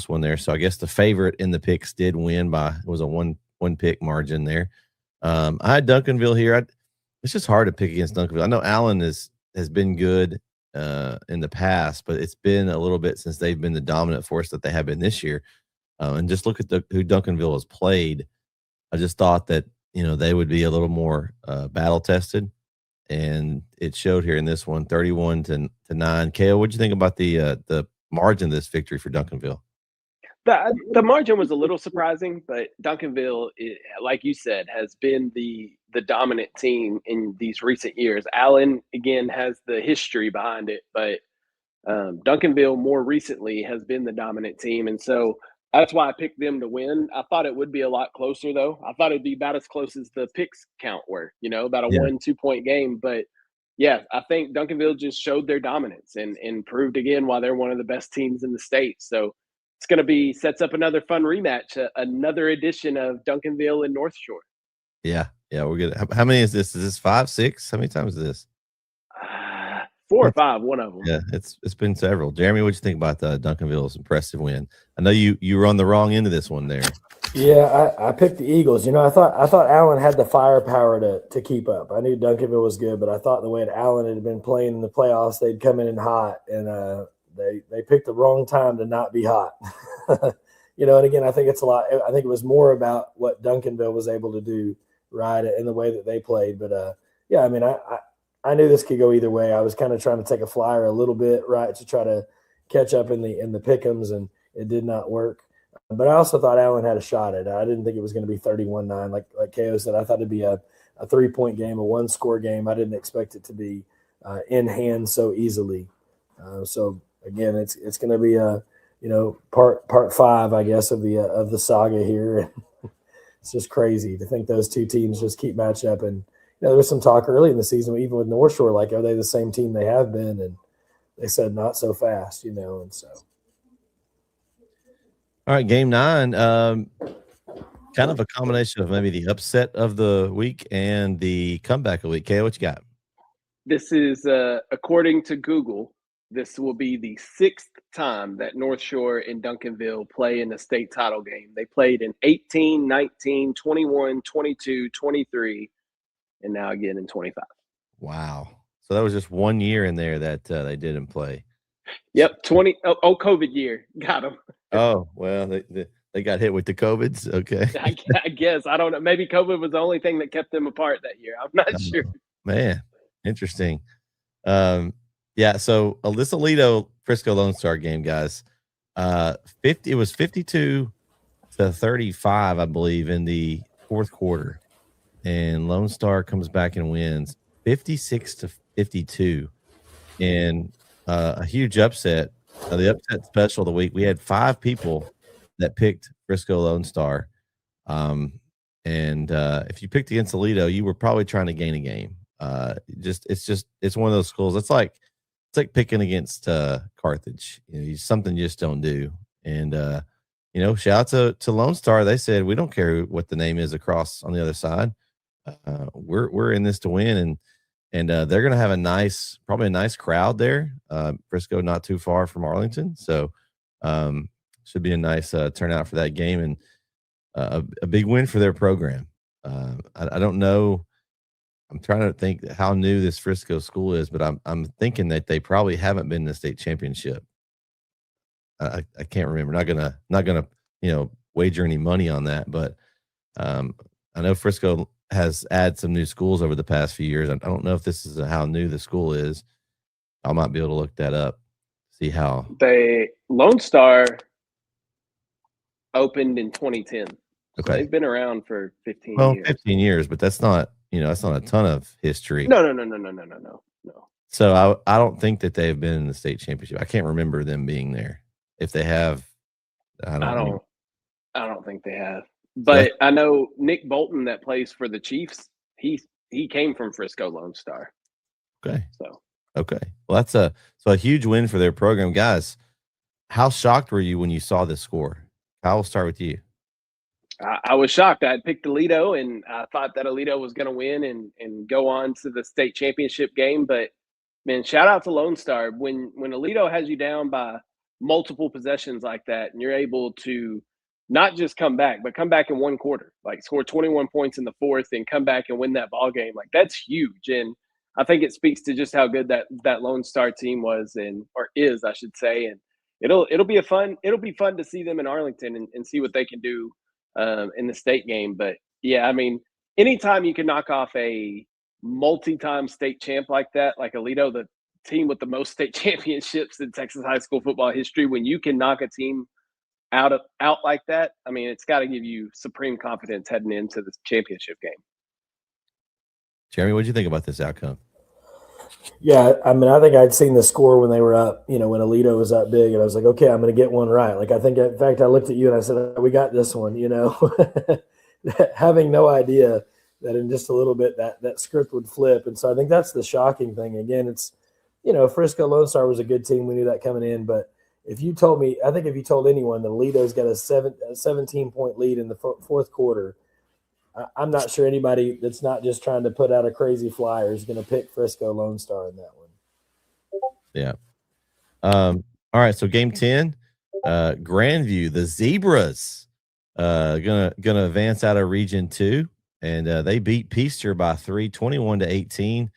one there. So I guess the favorite in the picks did win it was a one pick margin there. I had Duncanville here. It's just hard to pick against Duncanville. I know Allen has been good in the past, but it's been a little bit since they've been the dominant force that they have been this year. And just look at who Duncanville has played. I just thought that they would be a little more battle tested, and it showed here in this one, 31-9. Kale, what'd you think about the margin of this victory for Duncanville? The margin was a little surprising, but Duncanville, like you said, has been the dominant team in these recent years. Allen, again, has the history behind it, but Duncanville more recently has been the dominant team. And so that's why I picked them to win. I thought it would be a lot closer, though. I thought it'd be about as close as the picks count were, about a 1-2 point game. But yeah, I think Duncanville just showed their dominance and proved again why they're one of the best teams in the state. So it's going to be sets up another fun rematch, another edition of Duncanville and North Shore. Yeah, we're good. How many is this? Is this 5, 6? How many times is this? 4 or 5, one of them. Yeah, it's been several. Jeremy, what'd you think about Duncanville's impressive win? I know you were on the wrong end of this one there. Yeah, I picked the Eagles. You know, I thought Allen had the firepower to keep up. I knew Duncanville was good, but I thought the way that Allen had been playing in the playoffs, they'd come in hot, and they picked the wrong time to not be hot. You know, and again, I think it's a lot. I think it was more about what Duncanville was able to do, right, in the way that they played. But yeah, I mean, I knew this could go either way. I was kind of trying to take a flyer a little bit, right, to try to catch up in the pick'ems, and it did not work. But I also thought Allen had a shot at it. I didn't think it was going to be 31-9, like KO said. I thought it'd be a 3-point game, a 1-score game. I didn't expect it to be in hand so easily. So again, it's going to be part 5, I guess, of the saga here. It's just crazy to think those two teams just keep matching up. And there was some talk early in the season, even with North Shore, like, are they the same team they have been? And they said not so fast, and so. All right, game 9, kind of a combination of maybe the upset of the week and the comeback of the week. Kay, what you got? This is, according to Google, this will be the 6th time that North Shore and Duncanville play in the state title game. They played in 18, 19, 21, 22, 23, and now again in 25. Wow. So that was just 1 year in there that they didn't play. Yep, COVID year. Got them. Oh, well, they got hit with the COVIDs. Okay. I guess. I don't know. Maybe COVID was the only thing that kept them apart that year. I'm not sure. Man, interesting. Yeah, so this Alito Frisco Lone Star game, guys. It was 52-35, I believe, in the fourth quarter. And Lone Star comes back and wins 56-52. And a huge upset. The upset special of the week, we had 5 people that picked Frisco Lone Star. And if you picked against Alito, you were probably trying to gain a game. It's one of those schools. It's like picking against Carthage. Something you just don't do. And shout out to Lone Star. They said, we don't care what the name is across on the other side. We're in this to win, and they're going to have probably a nice crowd there. Frisco not too far from Arlington, so should be a nice turnout for that game, and a big win for their program. I don't know. I'm trying to think how new this Frisco school is, but I'm thinking that they probably haven't been in the state championship. I can't remember. Not gonna wager any money on that, but I know Frisco has added some new schools over the past few years. I don't know if this is how new the school is. I might be able to look that up, see how. Lone Star opened in 2010. Okay, so they've been around for 15 years. Well, 15 years, but that's not that's not a ton of history. No. So I don't think that they've been in the state championship. I can't remember them being there. If they have, I don't think they have. But I know Nick Bolton that plays for the Chiefs. He came from Frisco Lone Star. Okay. So okay. Well, that's a huge win for their program, guys. How shocked were you when you saw this score? I'll start with you. I was shocked. I had picked Alito, and I thought that Alito was going to win and go on to the state championship game. But man, shout out to Lone Star. When Alito has you down by multiple possessions like that, and you're able to not just come back, but come back in one quarter, like score 21 points in the fourth and come back and win that ball game. Like, that's huge. And I think it speaks to just how good that Lone Star team was or is, I should say. And it'll be fun to see them in Arlington and see what they can do in the state game. But yeah, I mean, anytime you can knock off a multi-time state champ like that, like Alito, the team with the most state championships in Texas high school football history, when you can knock a team out like that, I mean, it's got to give you supreme confidence heading into the championship game. Jeremy, what did you think about this outcome? Yeah, I mean, I think I'd seen the score when they were up, when Alito was up big, and I was like, okay, I'm going to get one right. Like, I think, in fact, I looked at you and I said, we got this one, having no idea that in just a little bit that script would flip. And so I think that's the shocking thing. Again, it's, Frisco Lone Star was a good team. We knew that coming in, but if you told anyone that Alito's got a 17-point lead in the fourth quarter, I'm not sure anybody that's not just trying to put out a crazy flyer is going to pick Frisco Lone Star in that one. Yeah. All right. So game 10, Grandview, the Zebras, gonna advance out of Region 2, and they beat Peaster by 3, 21-18.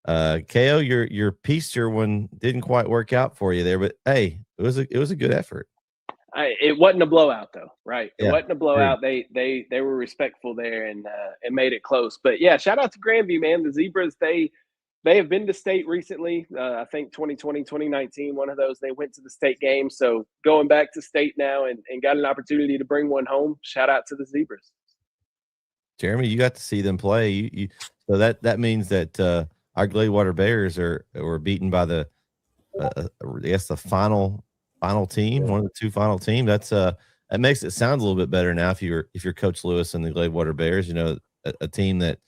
KO, your Peaster one didn't quite work out for you there, but hey, it was a good effort. It wasn't a blowout though, right? It Yeah, wasn't a blowout. They were respectful there and made it close. But yeah, shout out to Grandview, man. The Zebras, they have been to state recently. I think 2020, 2019, one of those. They went to the state game. So going back to state now and got an opportunity to bring one home. Shout out to the Zebras. Jeremy, you got to see them play. So that means that our Gladewater Bears were beaten by the I guess the final team, one of the 2 final team. That's that makes it sound a little bit better now if you're Coach Lewis and the Gladewater Bears. You know, a team that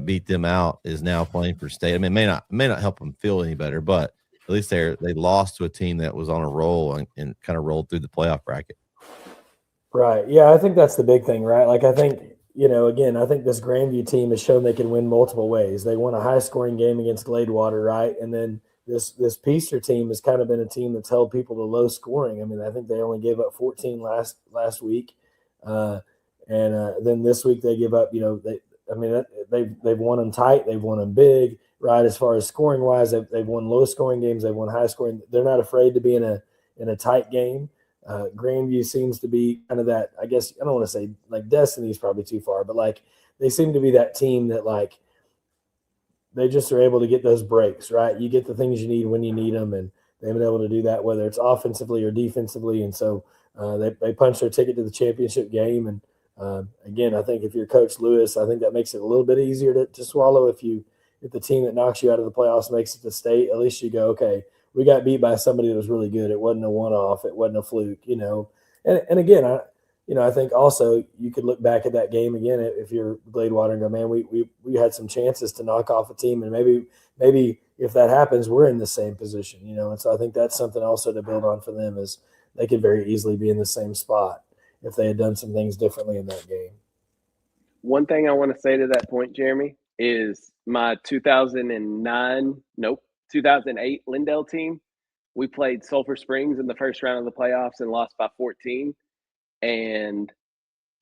beat them out is now playing for state. I mean, it may not help them feel any better, but at least they lost to a team that was on a roll and kind of rolled through the playoff bracket. Right. Yeah, I think that's the big thing, right? Like I think, again, I think this Grandview team has shown they can win multiple ways. They won a high-scoring game against Gladewater, right? And then this Peaster team has kind of been a team that's held people to low scoring. I mean, I think they only gave up 14 last week, and then this week they give up. They've won them tight, they've won them big, right? As far as scoring wise, they've won low scoring games, they've won high scoring. They're not afraid to be in a tight game. Grandview seems to be kind of that. I guess I don't want to say like Destiny's probably too far, but like they seem to be that team that like they just are able to get those breaks, right? You get the things you need when you need them, and they've been able to do that whether it's offensively or defensively. And so they punch their ticket to the championship game. And again, I think if you're Coach Lewis, I think that makes it a little bit easier to swallow. If the team that knocks you out of the playoffs makes it to state, at least you go, okay, we got beat by somebody that was really good. It wasn't a one-off. It wasn't a fluke, And again, I think also you could look back at that game again if you're Gladewater and go, man, we had some chances to knock off a team, and maybe if that happens, we're in the same position, And so I think that's something also to build on for them is they could very easily be in the same spot if they had done some things differently in that game. One thing I want to say to that point, Jeremy, is my 2008 Lindell team. We played Sulphur Springs in the first round of the playoffs and lost by 14. And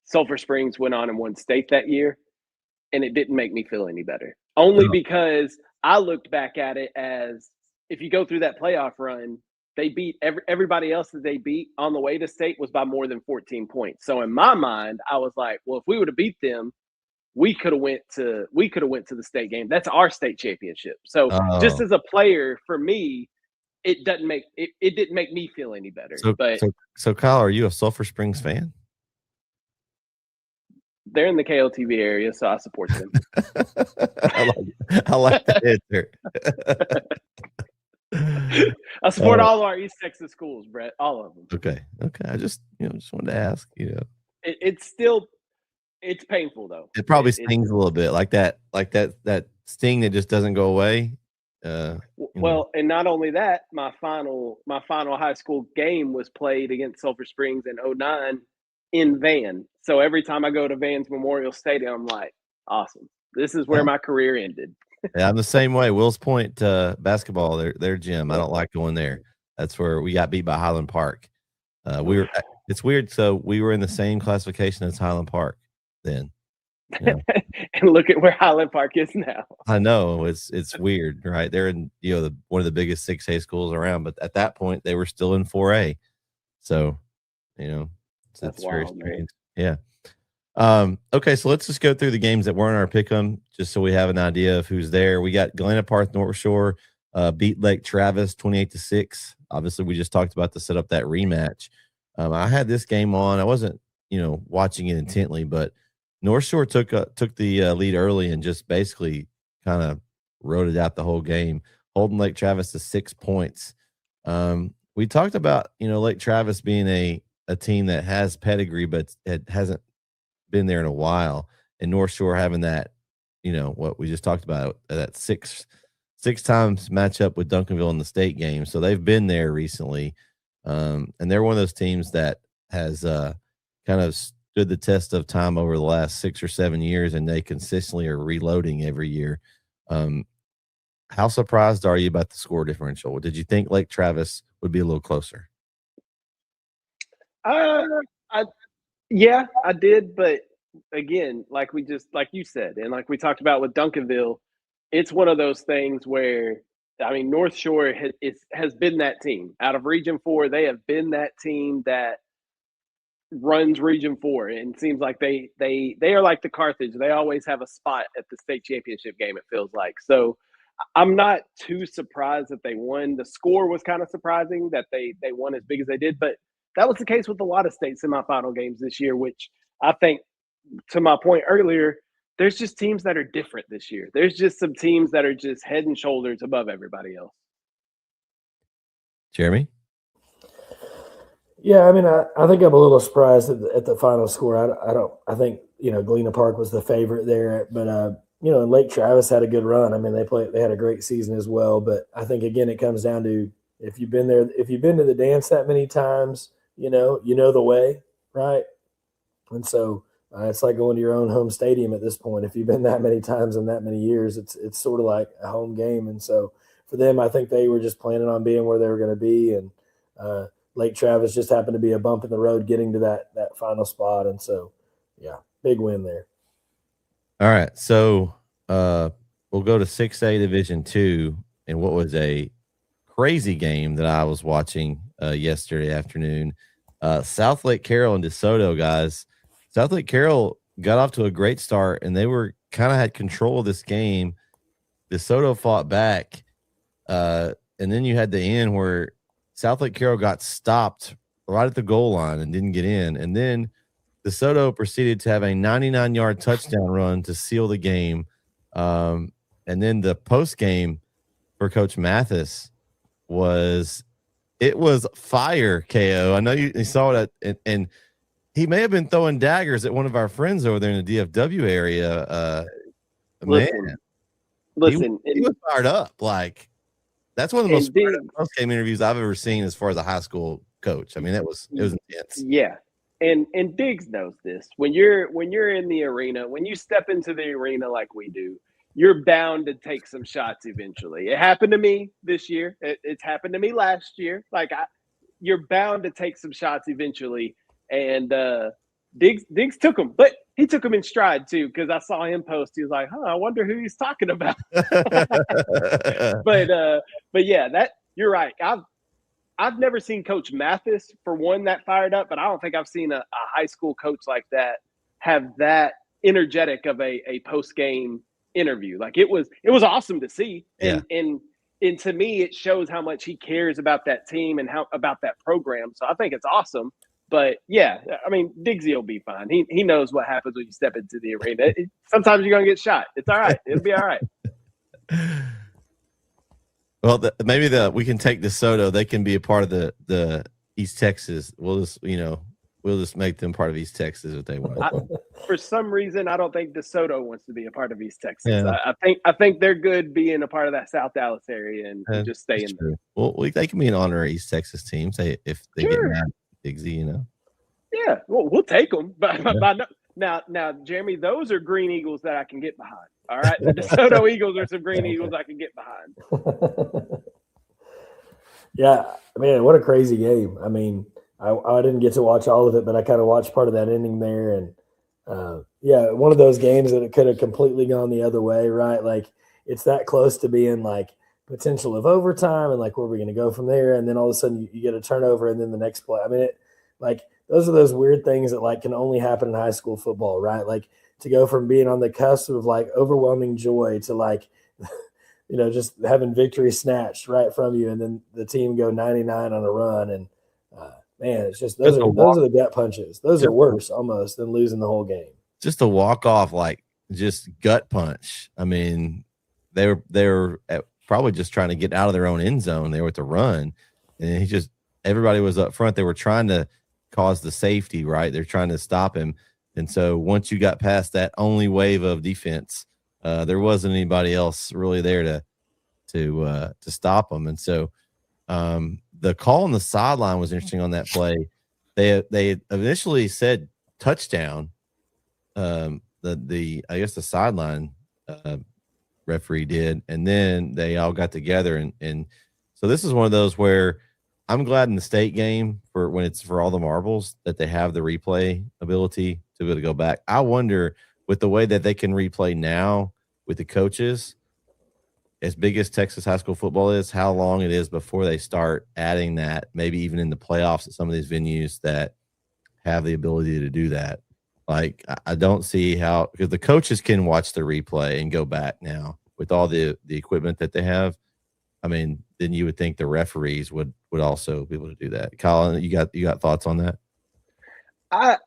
Sulphur Springs went on and won state that year, and it didn't make me feel any better. Only because I looked back at it as if you go through that playoff run, they beat everybody else that they beat on the way to state was by more than 14 points. So in my mind, I was like, well, if we would have beat them, we could have went to the state game. That's our state championship. So just as a player, for me, it didn't make me feel any better. So Kyle, are you a Sulphur Springs fan? They're in the KLTV area, so I support them. I like that answer. I support all of our East Texas schools, Brett. All of them. Okay. I just wanted to ask. It's painful though. It probably stings a little bit, like that sting that just doesn't go away. Well, and not only that, my final high school game was played against Sulphur Springs in 2009 in Van. So every time I go to Van's Memorial Stadium, I'm like, awesome. This is where my career ended. Yeah, I'm the same way. Wills Point basketball, their gym. I don't like going there. That's where we got beat by Highland Park. It's weird. So we were in the same classification as Highland Park then. And look at where Highland Park is now. I know it's weird, right? They're in one of the biggest 6A schools around, but at that point they were still in 4A. So it's very strange. Yeah. Okay, so let's just go through the games that weren't our pick'em, just so we have an idea of who's there. We got Galena Park North Shore beat Lake Travis 28-6. Obviously, we just talked about to set up that rematch. I had this game on. I wasn't watching it intently, but North Shore took the lead early and just basically kind of rode it out the whole game, holding Lake Travis to 6 points. We talked about Lake Travis being a team that has pedigree, but it hasn't been there in a while, and North Shore having that what we just talked about, that six times matchup with Duncanville in the state game. So they've been there recently, and they're one of those teams that has kind of stood the test of time over the last 6 or 7 years, and they consistently are reloading every year. How how surprised are you about the score differential? Did you think Lake Travis would be a little closer? Yeah, I did, but again, like you said, and like we talked about with Duncanville, it's one of those things where North Shore has been that team out of Region 4. They have been that team that runs Region 4, and it seems like they are like the Carthage. They always have a spot at the state championship game. It feels like so. I'm not too surprised that they won. The score was kind of surprising that they won as big as they did, but that was the case with a lot of state semifinal games this year, which I think, to my point earlier, there's just teams that are different this year. There's just some teams that are just head and shoulders above everybody else. Jeremy? Yeah, I mean, I think I'm a little surprised at the final score. I think, Galena Park was the favorite there, but, and Lake Travis had a good run. I mean, they had a great season as well, but I think, again, it comes down to if you've been there, if you've been to the dance that many times, you know the way, right? And so it's like going to your own home stadium at this point. If you've been that many times in that many years, it's sort of like a home game. And so for them, I think they were just planning on being where they were going to be. And Lake Travis just happened to be a bump in the road getting to that final spot. And so, yeah, big win there. All right. So we'll go to 6A Division 2 and what was a crazy game that I was watching yesterday afternoon. South Lake Carroll and DeSoto, guys. South Lake Carroll got off to a great start, and they were kind of had control of this game. DeSoto fought back, and then you had the end where South Lake Carroll got stopped right at the goal line and didn't get in. And then DeSoto proceeded to have a 99-yard touchdown run to seal the game. And then the post game for Coach Mathis was fire. KO. I know you saw it, and he may have been throwing daggers at one of our friends over there in the DFW area. Listen, he was fired up. Like, that's one of the most post game interviews I've ever seen as far as a high school coach. I mean, it was intense. Yeah. And Diggs knows this. When you're in the arena, when you step into the arena like we do, you're bound to take some shots eventually. It happened to me this year. It's happened to me last year. You're bound to take some shots eventually. And Diggs took them, but he took them in stride too, because I saw him post. He was like, I wonder who he's talking about. But yeah, that you're right. I've never seen Coach Mathis, for one, that fired up, but I don't think I've seen a high school coach like that have that energetic of a post-game interview. Like, it was awesome to see. And to me, it shows how much he cares about that team and how about that program. So I think it's awesome. But yeah, I mean, Diggsy will be fine. He knows what happens when you step into the arena. Sometimes you're gonna get shot. It's all right. It'll be all right. Well, maybe we can take DeSoto. They can be a part of the East Texas. We'll just make them part of East Texas if they want. For some reason, I don't think DeSoto wants to be a part of East Texas. Yeah. I think they're good being a part of that South Dallas area and just staying there. Well, they can be an honorary East Texas team. Say if they get mad at Diggsy, Yeah, well, we'll take them. But now, Jeremy, those are Green Eagles that I can get behind. All right, the DeSoto Eagles are some Green Eagles I can get behind. Yeah, man, what a crazy game. I mean, I didn't get to watch all of it, but I kind of watched part of that inning there. And, one of those games that it could have completely gone the other way, right? Like, it's that close to being, like, potential of overtime and, like, where we're going to go from there. And then all of a sudden you get a turnover and then the next play. I mean, those are those weird things that, like, can only happen in high school football, right? Like, to go from being on the cusp of, like, overwhelming joy to, like, just having victory snatched right from you, and then the team go 99 on a run. And man, it's just those are the gut punches. Those are worse almost than losing the whole game. Just a walk off, like, just gut punch. I mean, they were probably just trying to get out of their own end zone. They were at the run, and everybody was up front. They were trying to cause the safety, right? They're trying to stop him. And so once you got past that only wave of defense, there wasn't anybody else really there to stop them. And so the call on the sideline was interesting on that play. They initially said touchdown. I guess the sideline referee did, and then they all got together, and so this is one of those where I'm glad in the state game for when it's for all the marbles that they have the replay ability to be able to go back. I wonder with the way that they can replay now with the coaches, as big as Texas high school football is, how long it is before they start adding that, maybe even in the playoffs at some of these venues that have the ability to do that. Like, I don't see how, because the coaches can watch the replay and go back now with all the equipment that they have. I mean, then you would think the referees would also be able to do that. Colin, you got thoughts on that? I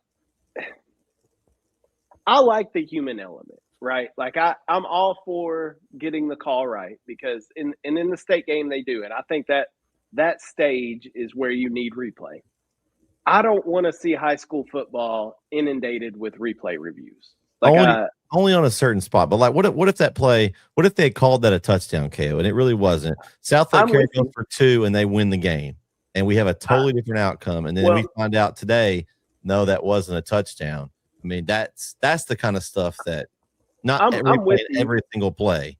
like the human element, right? Like I'm all for getting the call right, because in the state game they do it. I think that stage is where you need replay. I don't want to see high school football inundated with replay reviews. Like only on a certain spot. But like, what if that play? What if they called that a touchdown, KO, and it really wasn't? South Lake Carroll goes for 2 and they win the game, and we have a totally different outcome. And then we find out today, no, that wasn't a touchdown. I mean, that's the kind of stuff that I'm with every single play.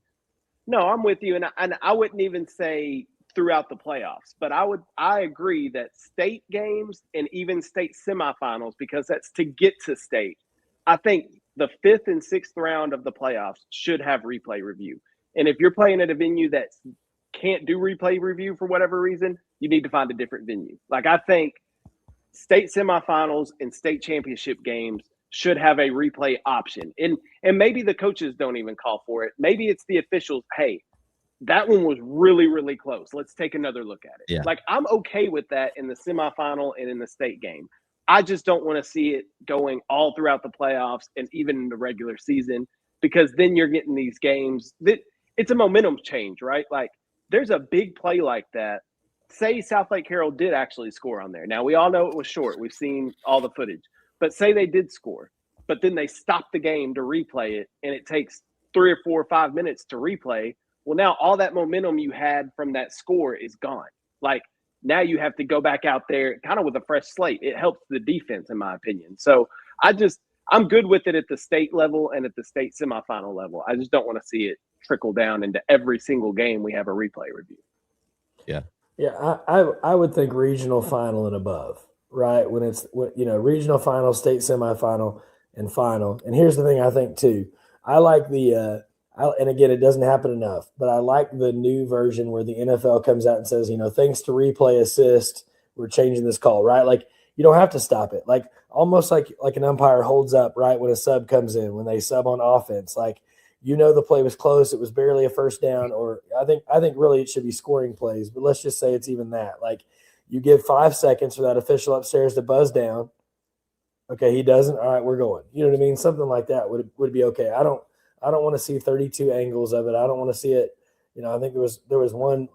No, I'm with you, and I wouldn't even say throughout the playoffs, but I agree that state games and even state semifinals, because that's to get to state. I think the 5th and 6th round of the playoffs should have replay review. And if you're playing at a venue that can't do replay review for whatever reason, you need to find a different venue. Like, I think state semifinals and state championship games should have a replay option. And maybe the coaches don't even call for it. Maybe it's the officials. Hey, that one was really, really close. Let's take another look at it. Yeah. Like, I'm okay with that in the semifinal and in the state game. I just don't want to see it going all throughout the playoffs and even in the regular season, because then you're getting these games that it's a momentum change, right? Like, there's a big play like that. Say South Lake Carroll did actually score on there. Now, we all know it was short. We've seen all the footage. But say they did score, but then they stop the game to replay it, and it takes 3 or 4 or 5 minutes to replay. Well, now all that momentum you had from that score is gone. Like, now you have to go back out there kind of with a fresh slate. It helps the defense, in my opinion. So I'm good with it at the state level and at the state semifinal level. I just don't want to see it trickle down into every single game we have a replay review. Yeah. Yeah, I would think regional final and above, right? When it's, regional final, state semifinal, and final. And here's the thing I think too. I like and again, it doesn't happen enough, but I like the new version where the NFL comes out and says, thanks to replay assist, we're changing this call, right? Like, you don't have to stop it. Like, almost like an umpire holds up, right, when a sub comes in, when they sub on offense. Like, the play was close, it was barely a first down, or I think really it should be scoring plays, but let's just say it's even that. Like, you give 5 seconds for that official upstairs to buzz down. Okay, he doesn't. All right, we're going. You know what I mean? Something like that would be okay. I don't want to see 32 angles of it. I don't want to see it. I think there was one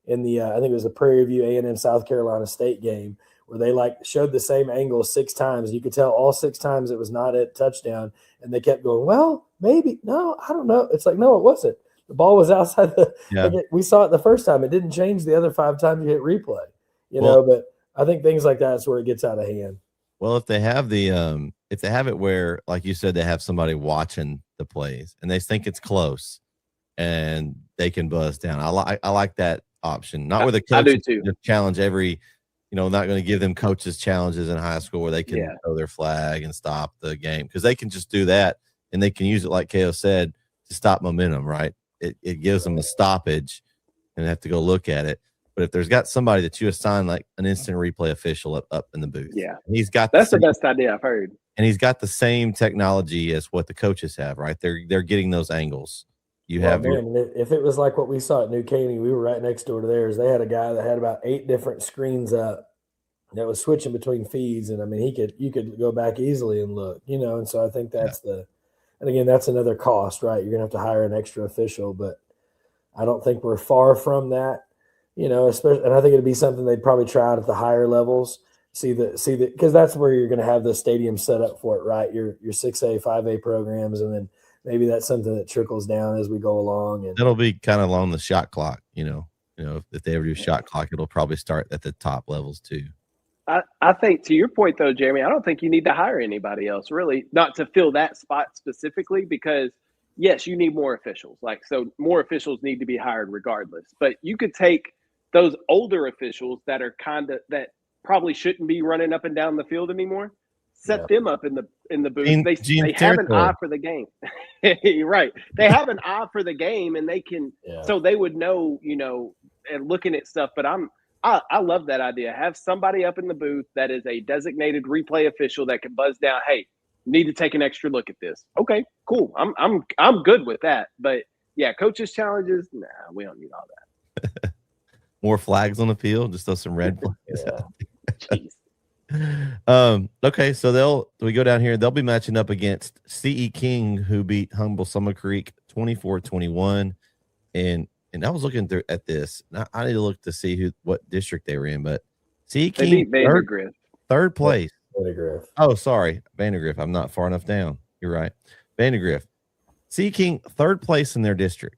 in the I think it was the Prairie View A&M South Carolina State game where they showed the same angle 6 times. You could tell all 6 times it was not a touchdown, and they kept going, well, maybe, no, I don't know. It's like, no, it wasn't. The ball was outside we saw it the first time. It didn't change the other 5 times you hit replay. But I think things like that's where it gets out of hand. Well, if they have if they have it where, like you said, they have somebody watching the plays and they think it's close and they can buzz down. I like that option. Not where the coaches challenge every, not going to give them coaches challenges in high school where they can throw their flag and stop the game, because they can just do that and they can use it, like KO said, to stop momentum, right? It gives them a stoppage and they have to go look at it. But if there's got somebody that you assign like an instant replay official up in the booth, and he's got the best idea I've heard. And he's got the same technology as what the coaches have, right? They're getting those angles. If it was like what we saw at New Caney, we were right next door to theirs. They had a guy that had about 8 different screens up that was switching between feeds, and I mean, you could go back easily and look, And so I think that's and again, that's another cost, right? You're gonna have to hire an extra official, but I don't think we're far from that. Especially, and I think it'd be something they'd probably try out at the higher levels. See because that's where you're going to have the stadium set up for it, right? Your 6A, 5A programs, and then maybe that's something that trickles down as we go along. And that'll be kind of along the shot clock, if they ever do shot clock, it'll probably start at the top levels too. I think, to your point though, Jeremy, I don't think you need to hire anybody else, really, not to fill that spot specifically, because yes, you need more officials. Like, so more officials need to be hired regardless. But you could take those older officials that are that probably shouldn't be running up and down the field anymore. Set them up in the booth. They have an eye for the game. Right. They have an eye for the game, and they can so they would know, and looking at stuff. But I love that idea. Have somebody up in the booth that is a designated replay official that can buzz down, hey, need to take an extra look at this. Okay, cool. I'm good with that. But yeah, coaches challenges, nah, we don't need all that. More flags on the field, just throw some red flags. Jeez. Okay, so we go down here. They'll be matching up against CE King, who beat Humble Summer Creek 24-21. And I was looking at this. I need to look to see what district they were in, but CE King third place. Vandergrift. Oh, sorry, Vandergrift. I'm not far enough down. You're right, Vandergrift. CE King third place in their district.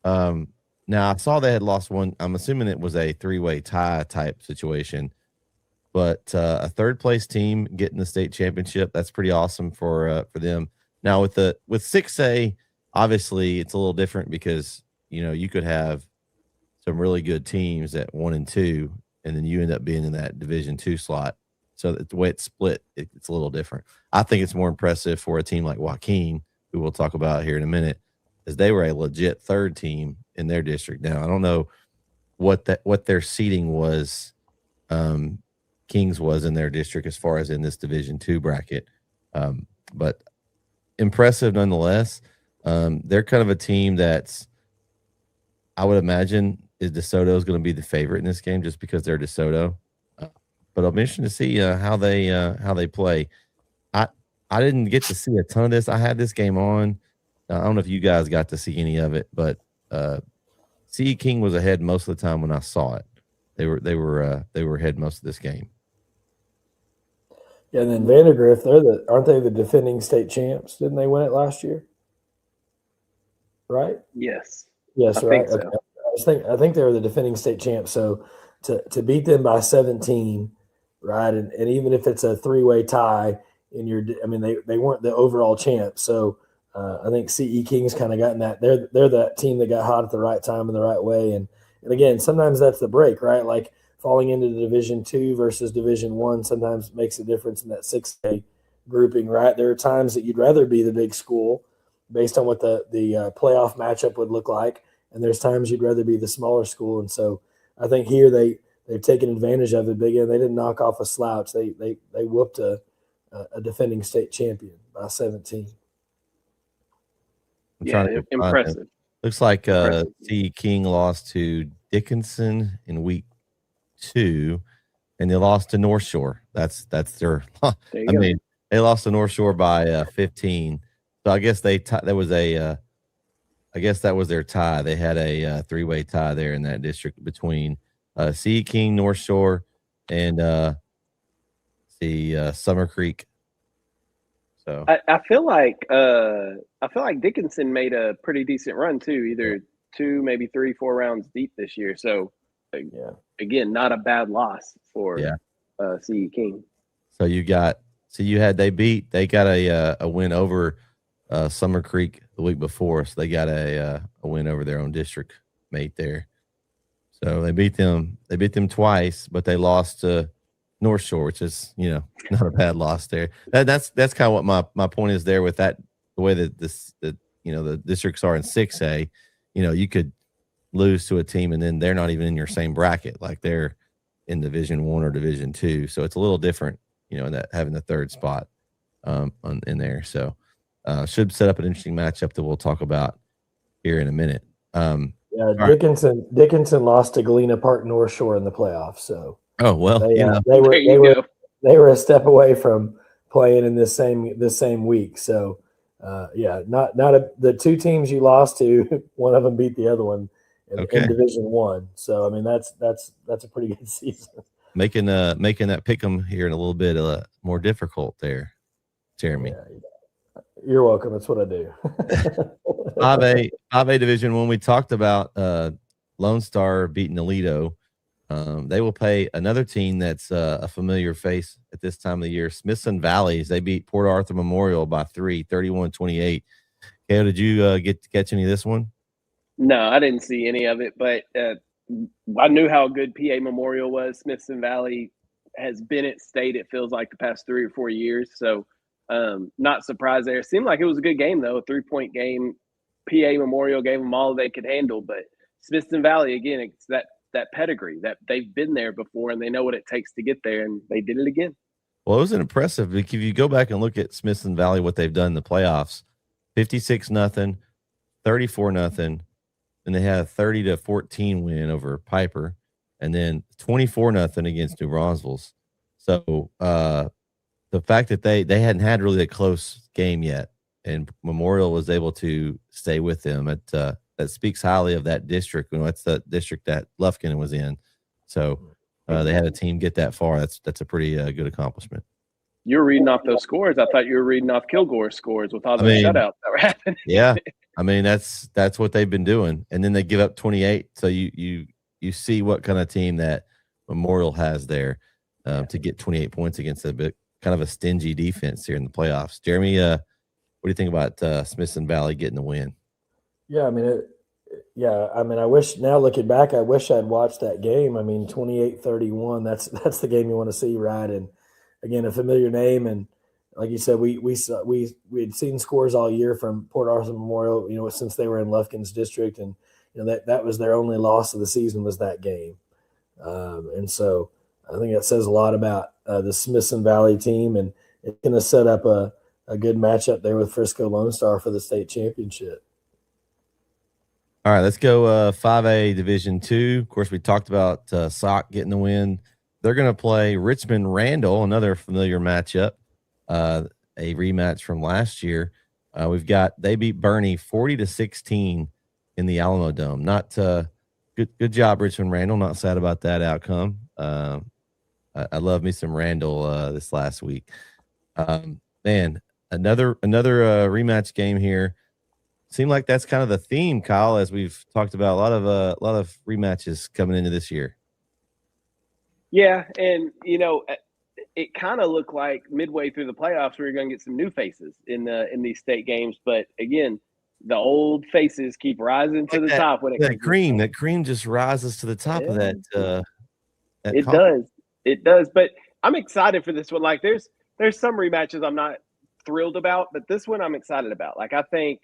Now I saw they had lost one. I'm assuming it was a 3-way tie type situation. But a third place team getting the state championship, that's pretty awesome for them. Now with 6A, obviously it's a little different because you could have some really good teams at 1 and 2, and then you end up being in that Division 2 slot. So the way it's split, it's a little different. I think it's more impressive for a team like Joaquin, who we'll talk about here in a minute, as they were a legit third team in their district. Now I don't know what their seating was. Kings was in their district as far as in this Division 2 bracket, but impressive nonetheless. They're kind of a team that's, I would imagine, DeSoto is going to be the favorite in this game just because they're DeSoto. But I'm interested to see how they play. I didn't get to see a ton of this. I had this game on. I don't know if you guys got to see any of it, but CE King was ahead most of the time when I saw it. They were ahead most of this game. Yeah, and then Vandergrift, aren't they the defending state champs? Didn't they win it last year? Right? Yes. Yes, I right. think so. Okay. I think they were the defending state champs. So to beat them by 17, right? And even if it's a 3-way tie they weren't the overall champs. So I think CE King's kind of gotten that. They're that team that got hot at the right time in the right way. And again, sometimes that's the break, right? Like falling into the Division 2 versus Division 1 sometimes makes a difference in that 6A grouping, right? There are times that you'd rather be the big school based on what the playoff matchup would look like, and there's times you'd rather be the smaller school. And so I think here they've taken advantage of it big. And they didn't knock off a slouch. They whooped a defending state champion by 17. Impressive. Looks like CE King lost to Dickinson in week 2, and they lost to North Shore. That's their. They lost to North Shore by 15. So I guess that was their tie. They had a 3-way tie there in that district between CE King, North Shore, and Summer Creek. So I feel like Dickinson made a pretty decent run too, either 2, maybe 3, 4 rounds deep this year. So again, not a bad loss for CE King. So they got a win over Summer Creek the week before, so they got a win over their own district mate there. So they beat them twice, but they lost to North Shore, which is not a bad loss there. That's kind of what my point is there with that. The way that the districts are in 6A, you could lose to a team and then they're not even in your same bracket, like they're in Division 1 or Division 2. So it's a little different, in that having the third spot in there. So should set up an interesting matchup that we'll talk about here in a minute. Dickinson lost to Galena Park North Shore in the playoffs. So they were a step away from playing in this same week. So the 2 teams you lost to, one of them beat the other one in Division 1. So that's a pretty good season. Making that pick'em here in a little bit more difficult there, Jeremy. Yeah, you're welcome. That's what I do. 5A Division 1. We talked about Lone Star beating Aledo. They will play another team that's a familiar face at this time of the year, Smithson Valleys. They beat Port Arthur Memorial by 3, 31-28. Kale, did you get to catch any of this one? No, I didn't see any of it, but I knew how good PA Memorial was. Smithson Valley has been at state, it feels like, the past 3 or 4 years. So not surprised there. It seemed like it was a good game, though, a 3-point game. PA Memorial gave them all they could handle. But Smithson Valley, again, it's that pedigree that they've been there before and they know what it takes to get there, and they did it again. Well, it was impressive. If you go back and look at Smithson Valley, what they've done in the playoffs, 56-0, 34-0, and they had a 30-14 win over Piper, and then 24-0 against New Braunfels. So the fact that they hadn't had really a close game yet, and Memorial was able to stay with them, that speaks highly of that district. That's the district that Lufkin was in. So they had a team get that far. That's a pretty good accomplishment. You were reading off those scores. I thought you were reading off Kilgore's scores with all those shutouts that were happening. Yeah, I mean that's what they've been doing, and then they give up 28. So you see what kind of team that Memorial has there to get 28 points against a bit kind of a stingy defense here in the playoffs. Jeremy, what do you think about Smithson Valley getting the win? Yeah, I mean, I wish, now looking back, I wish I'd watched that game. I mean, 28-31, that's the game you want to see, right? And again, a familiar name, and like you said, we had seen scores all year from Port Arthur Memorial, since they were in Lufkin's district, and that was their only loss of the season was that game. And so I think that says a lot about the Smithson Valley team, and it's going to set up a good matchup there with Frisco Lone Star for the state championship. All right, let's go 5A Division II. Of course, we talked about SOC getting the win. They're going to play Richmond Randall, another familiar matchup, a rematch from last year. They beat Bernie 40-16 in the Alamo Dome. Not good job, Richmond Randall. Not sad about that outcome. I love me some Randall this last week. Man, another rematch game here. Seemed like that's kind of the theme, Kyle, as we've talked about a lot of rematches coming into this year. Yeah, and it kind of looked like midway through the playoffs we were going to get some new faces in these state games, but again, the old faces keep rising to the top when that cream just rises to the top of that. It does. But I'm excited for this one. Like, there's some rematches I'm not thrilled about, but this one I'm excited about. Like, I think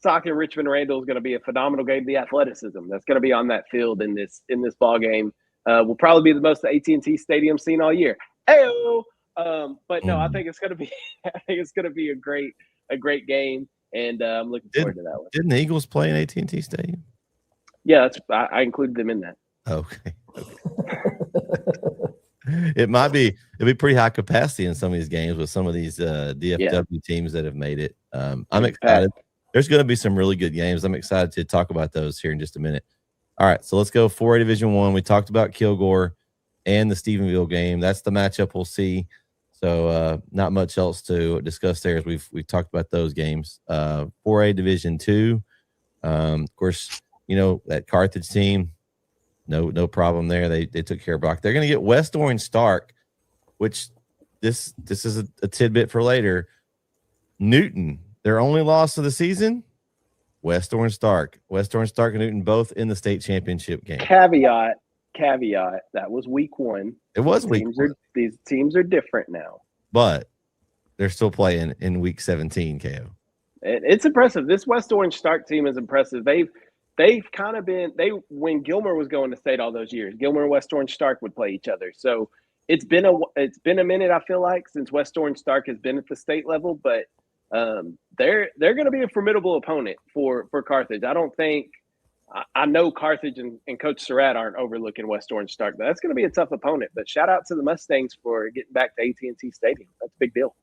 SOC and Richmond Randall is going to be a phenomenal game. The athleticism that's going to be on that field in this ball game will probably be the most AT&T Stadium seen all year. Ayo! But no, I think it's going to be a great game, and I'm looking forward to that one. Didn't the Eagles play in AT&T Stadium? Yeah, I included them in that. Okay. It'd be pretty high capacity in some of these games with some of these DFW teams that have made it. I'm excited. There's going to be some really good games. I'm excited to talk about those here in just a minute. All right, so let's go 4A Division I. We talked about Kilgore and the Stephenville game. That's the matchup we'll see. So not much else to discuss there as we've talked about those games. 4A Division II. Of course, that Carthage team, no problem there. They took care of Brock. They're going to get West Orange Stark, which this is a tidbit for later. Newton, their only loss of the season, West Orange Stark. West Orange Stark and Newton both in the state championship game. Caveat, that was week 1. It was week 1. These teams are different now. But they're still playing in week 17, KO. It's impressive. This West Orange Stark team is impressive. They've kind of been when Gilmer was going to state all those years, Gilmer and West Orange Stark would play each other. So it's been a minute, I feel like, since West Orange Stark has been at the state level, but they're going to be a formidable opponent for Carthage. I know Carthage and Coach Surratt aren't overlooking West Orange Stark, but that's going to be a tough opponent. But shout out to the Mustangs for getting back to AT&T Stadium. That's a big deal.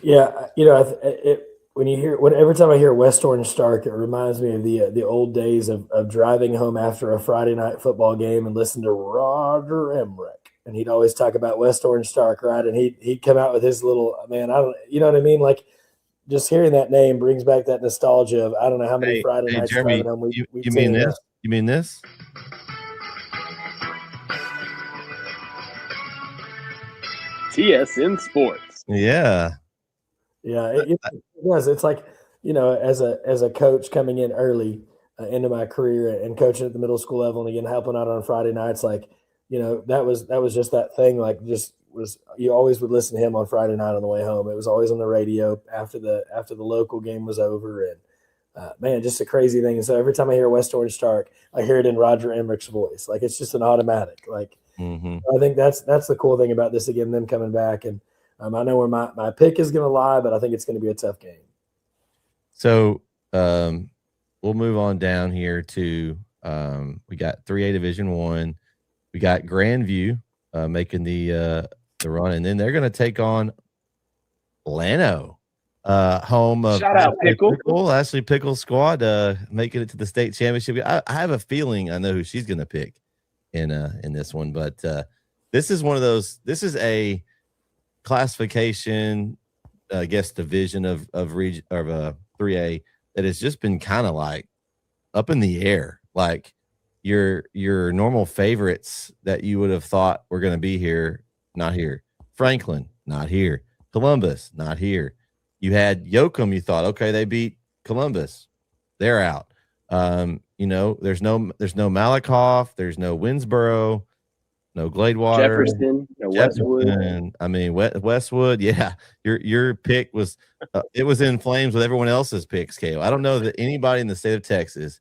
Yeah, every time I hear West Orange Stark, it reminds me of the old days of driving home after a Friday night football game and listen to Roger Emmerich. And he'd always talk about West Orange Stark, right? And he'd come out with his little, you know what I mean? Like, just hearing that name brings back that nostalgia of I don't know how many Friday nights Jeremy, driving home you mean this? That. You mean this? TSN Sports. Yeah. Yeah, it does. It's like, as a coach coming in early into my career and coaching at the middle school level and again helping out on Friday nights, like, that was just that thing. Like, you always would listen to him on Friday night on the way home. It was always on the radio after the local game was over, and man, just a crazy thing. And so every time I hear West Orange Stark, I hear it in Roger Emmerich's voice. Like, it's just an automatic. Like, I think that's the cool thing about this again, them coming back. And I know where my pick is going to lie, but I think it's going to be a tough game. So we'll move on down here to we got 3A Division 1. We got Grandview making the run, and then they're going to take on Llano, home of shout out Pickle. Ashley Pickle's squad, making it to the state championship. I have a feeling I know who she's going to pick in this one, but this is one of those. This is a classification, I guess, division of 3A that has just been kind of like up in the air. Like your normal favorites that you would have thought were going to be here, not here. Franklin, not here. Columbus, not here. You had Yoakum, you thought, okay, they beat Columbus, they're out. There's no Malakoff, there's no Winsboro, no Gladewater, Jefferson, no Westwood. I mean, Westwood, yeah. Your pick was it was in flames with everyone else's picks, KO. I don't know that anybody in the state of Texas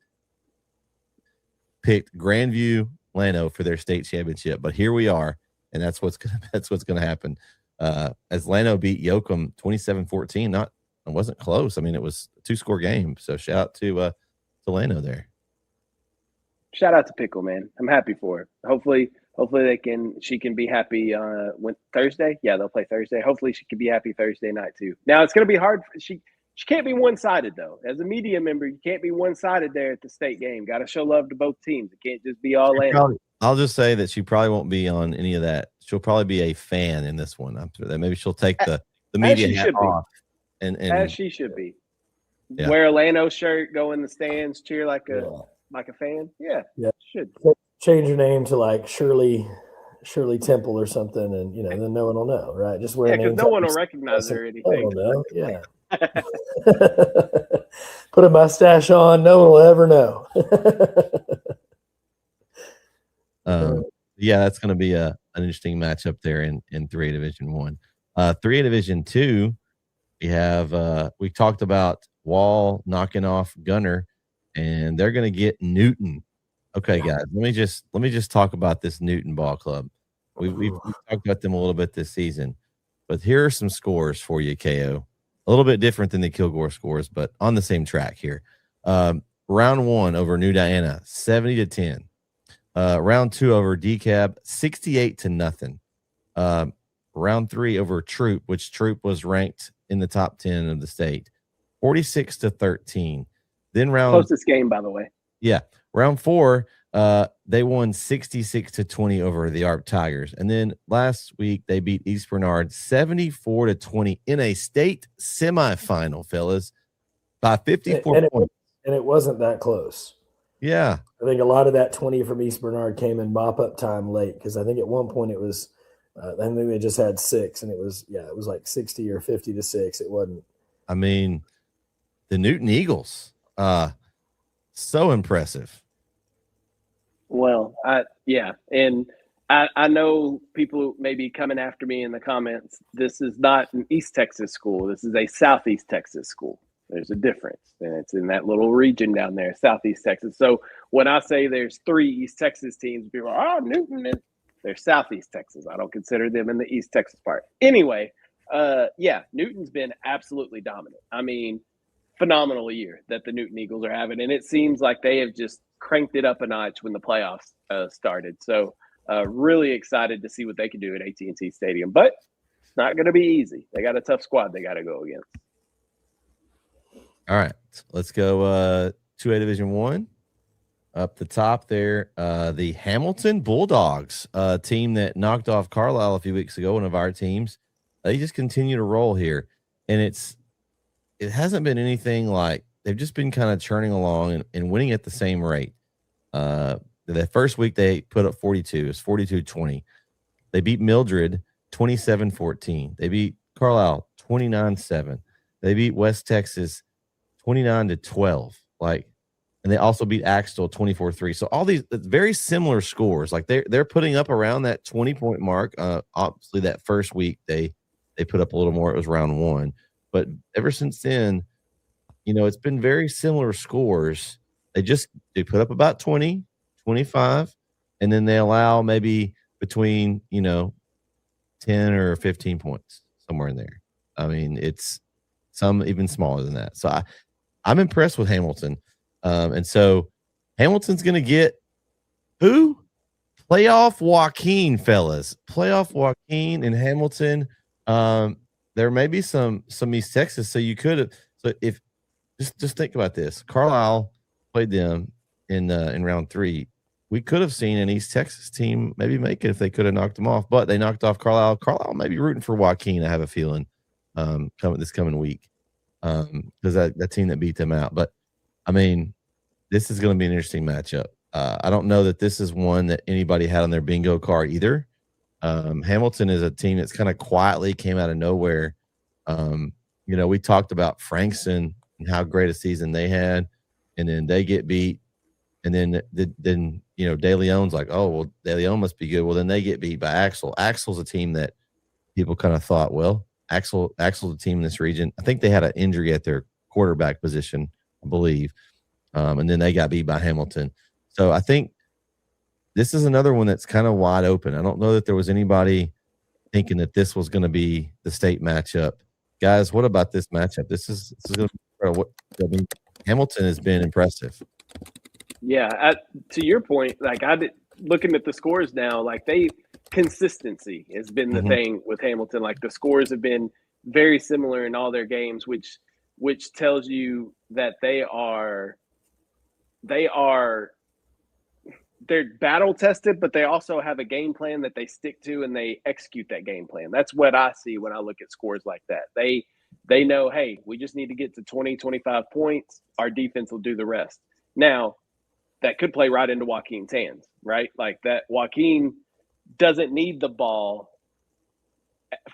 picked Grandview Llano for their state championship, but here we are, and that's what's gonna happen. As Llano beat Yoakum 27-14, it wasn't close. I mean, it was a 2-score game. So shout out to Llano there. Shout out to Pickle, man. I'm happy for her. Hopefully she can be happy when Thursday. Yeah, they'll play Thursday. Hopefully she can be happy Thursday night too. Now it's going to be hard. She can't be one-sided though. As a media member, you can't be one-sided there at the state game. Got to show love to both teams. It can't just be all Llano. I'll just say that she probably won't be on any of that. She'll probably be a fan in this one. After that, maybe she'll take the media hat off. And as she should be. Yeah. Wear a Llano shirt, go in the stands, cheer like a fan. Yeah. Should change your name to like Shirley Temple or something, and then no one will know, right? Just wear a name. Because no one will recognize her or anything. Yeah. Put a mustache on, no one will ever know. Yeah, that's going to be an interesting matchup there in 3A Division 1. 3A Division 2, we have we talked about Wall knocking off Gunner, and they're going to get Newton. Okay, guys, let me just talk about this Newton ball club. We've talked about them a little bit this season, but here are some scores for you, KO. A little bit different than the Kilgore scores, but on the same track here. Round 1 over New Diana, 70-10. Round 2 over DCAB, 68-0. Round 3 over Troop, which Troop was ranked in the top 10 of the state, 46-13. Then closest game, by the way. Yeah. Round 4, they won 66-20 over the ARP Tigers. And then last week they beat East Bernard 74-20 in a state semifinal, fellas, by 54 points. And it wasn't that close. Yeah. I think a lot of that 20 from East Bernard came in mop-up time late, because I think at one point it was I think they just had 6, and it was like 60 or 50-6. It wasn't. I mean, the Newton Eagles, so impressive. Well, and I know people may be coming after me in the comments. This is not an East Texas school. This is a Southeast Texas school. There's a difference, and it's in that little region down there, Southeast Texas. So when I say there's 3 East Texas teams, people are, Newton, they're Southeast Texas. I don't consider them in the East Texas part. Anyway, Newton's been absolutely dominant. I mean, phenomenal year that the Newton Eagles are having, and it seems like they have just cranked it up a notch when the playoffs started. So really excited to see what they can do at AT&T Stadium, but it's not going to be easy. They got a tough squad they got to go against. All right, let's go 2A Division 1. Up the top there, the Hamilton Bulldogs, a team that knocked off Carlisle a few weeks ago, one of our teams. They just continue to roll here, and it hasn't been anything like they've just been kind of churning along and winning at the same rate. The first week they put up 42. It's 42-20. They beat Mildred 27-14. They beat Carlisle 29-7. They beat West Texas 29-12. Like, and they also beat Axtell 24-3. So all these very similar scores. Like they're putting up around that 20-point mark. Obviously, that first week they put up a little more. It was round 1, but ever since then, it's been very similar scores. They put up about 20, 25, and then they allow maybe between 10 or 15 points, somewhere in there. I mean, it's some even smaller than that. So I'm impressed with Hamilton. And so Hamilton's going to get who? Playoff Joaquin, fellas. Playoff Joaquin in Hamilton. There may be some East Texas. So you could have. So if just think about this. Carlisle played them in round 3. We could have seen an East Texas team maybe make it if they could have knocked them off, but they knocked off Carlisle. Carlisle may be rooting for Joaquin, I have a feeling, coming week, because that team that beat them out. But I mean, this is going to be an interesting matchup. I don't know that this is one that anybody had on their bingo card either. Hamilton is a team that's kind of quietly came out of nowhere. We talked about Frankson and how great a season they had, and then they get beat. And then De Leon's like, oh, well, De Leon must be good. Well, then they get beat by Axel. Axel's a team that people kind of thought, well, Axel's a team in this region. I think they had an injury at their quarterback position, I believe. And then they got beat by Hamilton. So I think this is another one that's kind of wide open. I don't know that there was anybody thinking that this was going to be the state matchup. Guys, what about this matchup? This is going to be Hamilton has been impressive. Yeah, to your point, like looking at the scores now, like consistency has been the thing with Hamilton. Like the scores have been very similar in all their games, which tells you that they're battle tested, but they also have a game plan that they stick to and they execute that game plan. That's what I see when I look at scores like that. They know, hey, we just need to get to 20, 25 points. Our defense will do the rest. Now, that could play right into Joaquin's hands, right? Like that Joaquin doesn't need the ball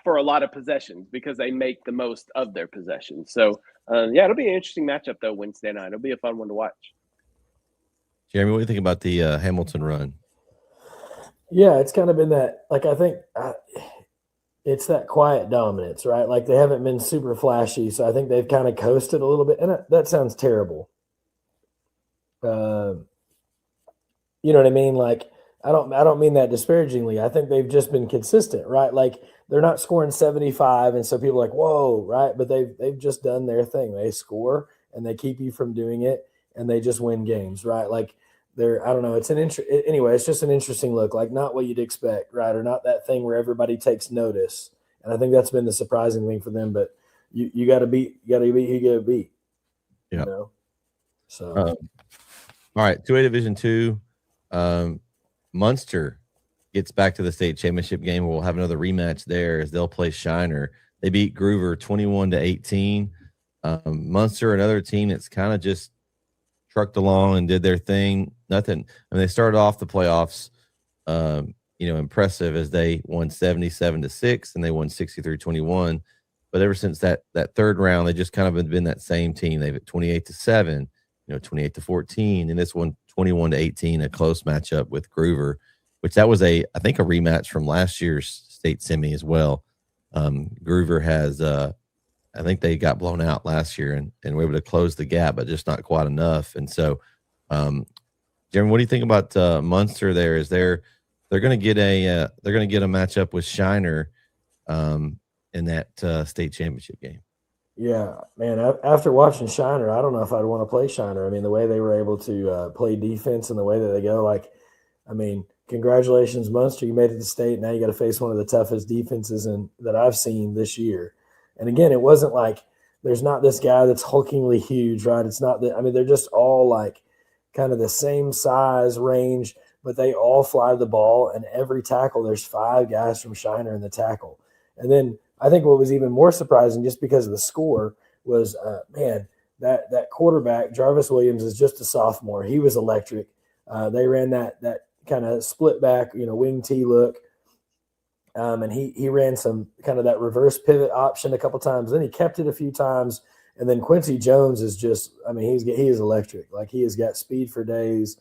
for a lot of possessions because they make the most of their possessions. So, it'll be an interesting matchup, though, Wednesday night. It'll be a fun one to watch. Jeremy, what do you think about the Hamilton run? Yeah, it's kind of been that, like, I think it's that quiet dominance, right? Like they haven't been super flashy. So I think they've kind of coasted a little bit. And that sounds terrible. You know what I mean? Like, I don't mean that disparagingly. I think they've just been consistent, right? Like they're not scoring 75. And so people are like, whoa, right? But they've just done their thing. They score and they keep you from doing it and they just win games, right? Like I don't know. Anyway, it's just an interesting look, like not what you'd expect, right? Or not that thing where everybody takes notice. And I think that's been the surprising thing for them, but you got to beat who you got to beat. Yeah. So, all right. 2A Division II. Munster gets back to the state championship game. We'll have another rematch there as they'll play Shiner. They beat Groover 21-18. Munster, another team that's kind of just trucked along and did their thing. Nothing. I mean, they started off the playoffs, impressive as they won 77-6 and they won 63-21. But ever since that third round, they just kind of been that same team. They've at 28-7, 28-14, and this one 21-18, a close matchup with Groover, which that was I think a rematch from last year's state semi as well. Groover has I think they got blown out last year and were able to close the gap, but just not quite enough. And so, Jeremy, what do you think about Munster? They're going to get a matchup with Shiner in that state championship game. Yeah, man. After watching Shiner, I don't know if I'd want to play Shiner. I mean, the way they were able to play defense and the way that they go, congratulations, Munster. You made it to state. Now you got to face one of the toughest defenses that I've seen this year. And again, it wasn't like there's not this guy that's hulkingly huge, right? It's not that. I mean, they're just all like kind of the same size range, but they all fly the ball. And every tackle, there's 5 guys from Shiner in the tackle. And then I think what was even more surprising, just because of the score, was that quarterback Jarvis Williams is just a sophomore. He was electric. They ran that kind of split back, wing T look. And he ran some kind of that reverse pivot option a couple times. Then he kept it a few times. And then Quincy Jones is just, I mean, he is electric. Like, he has got speed for days.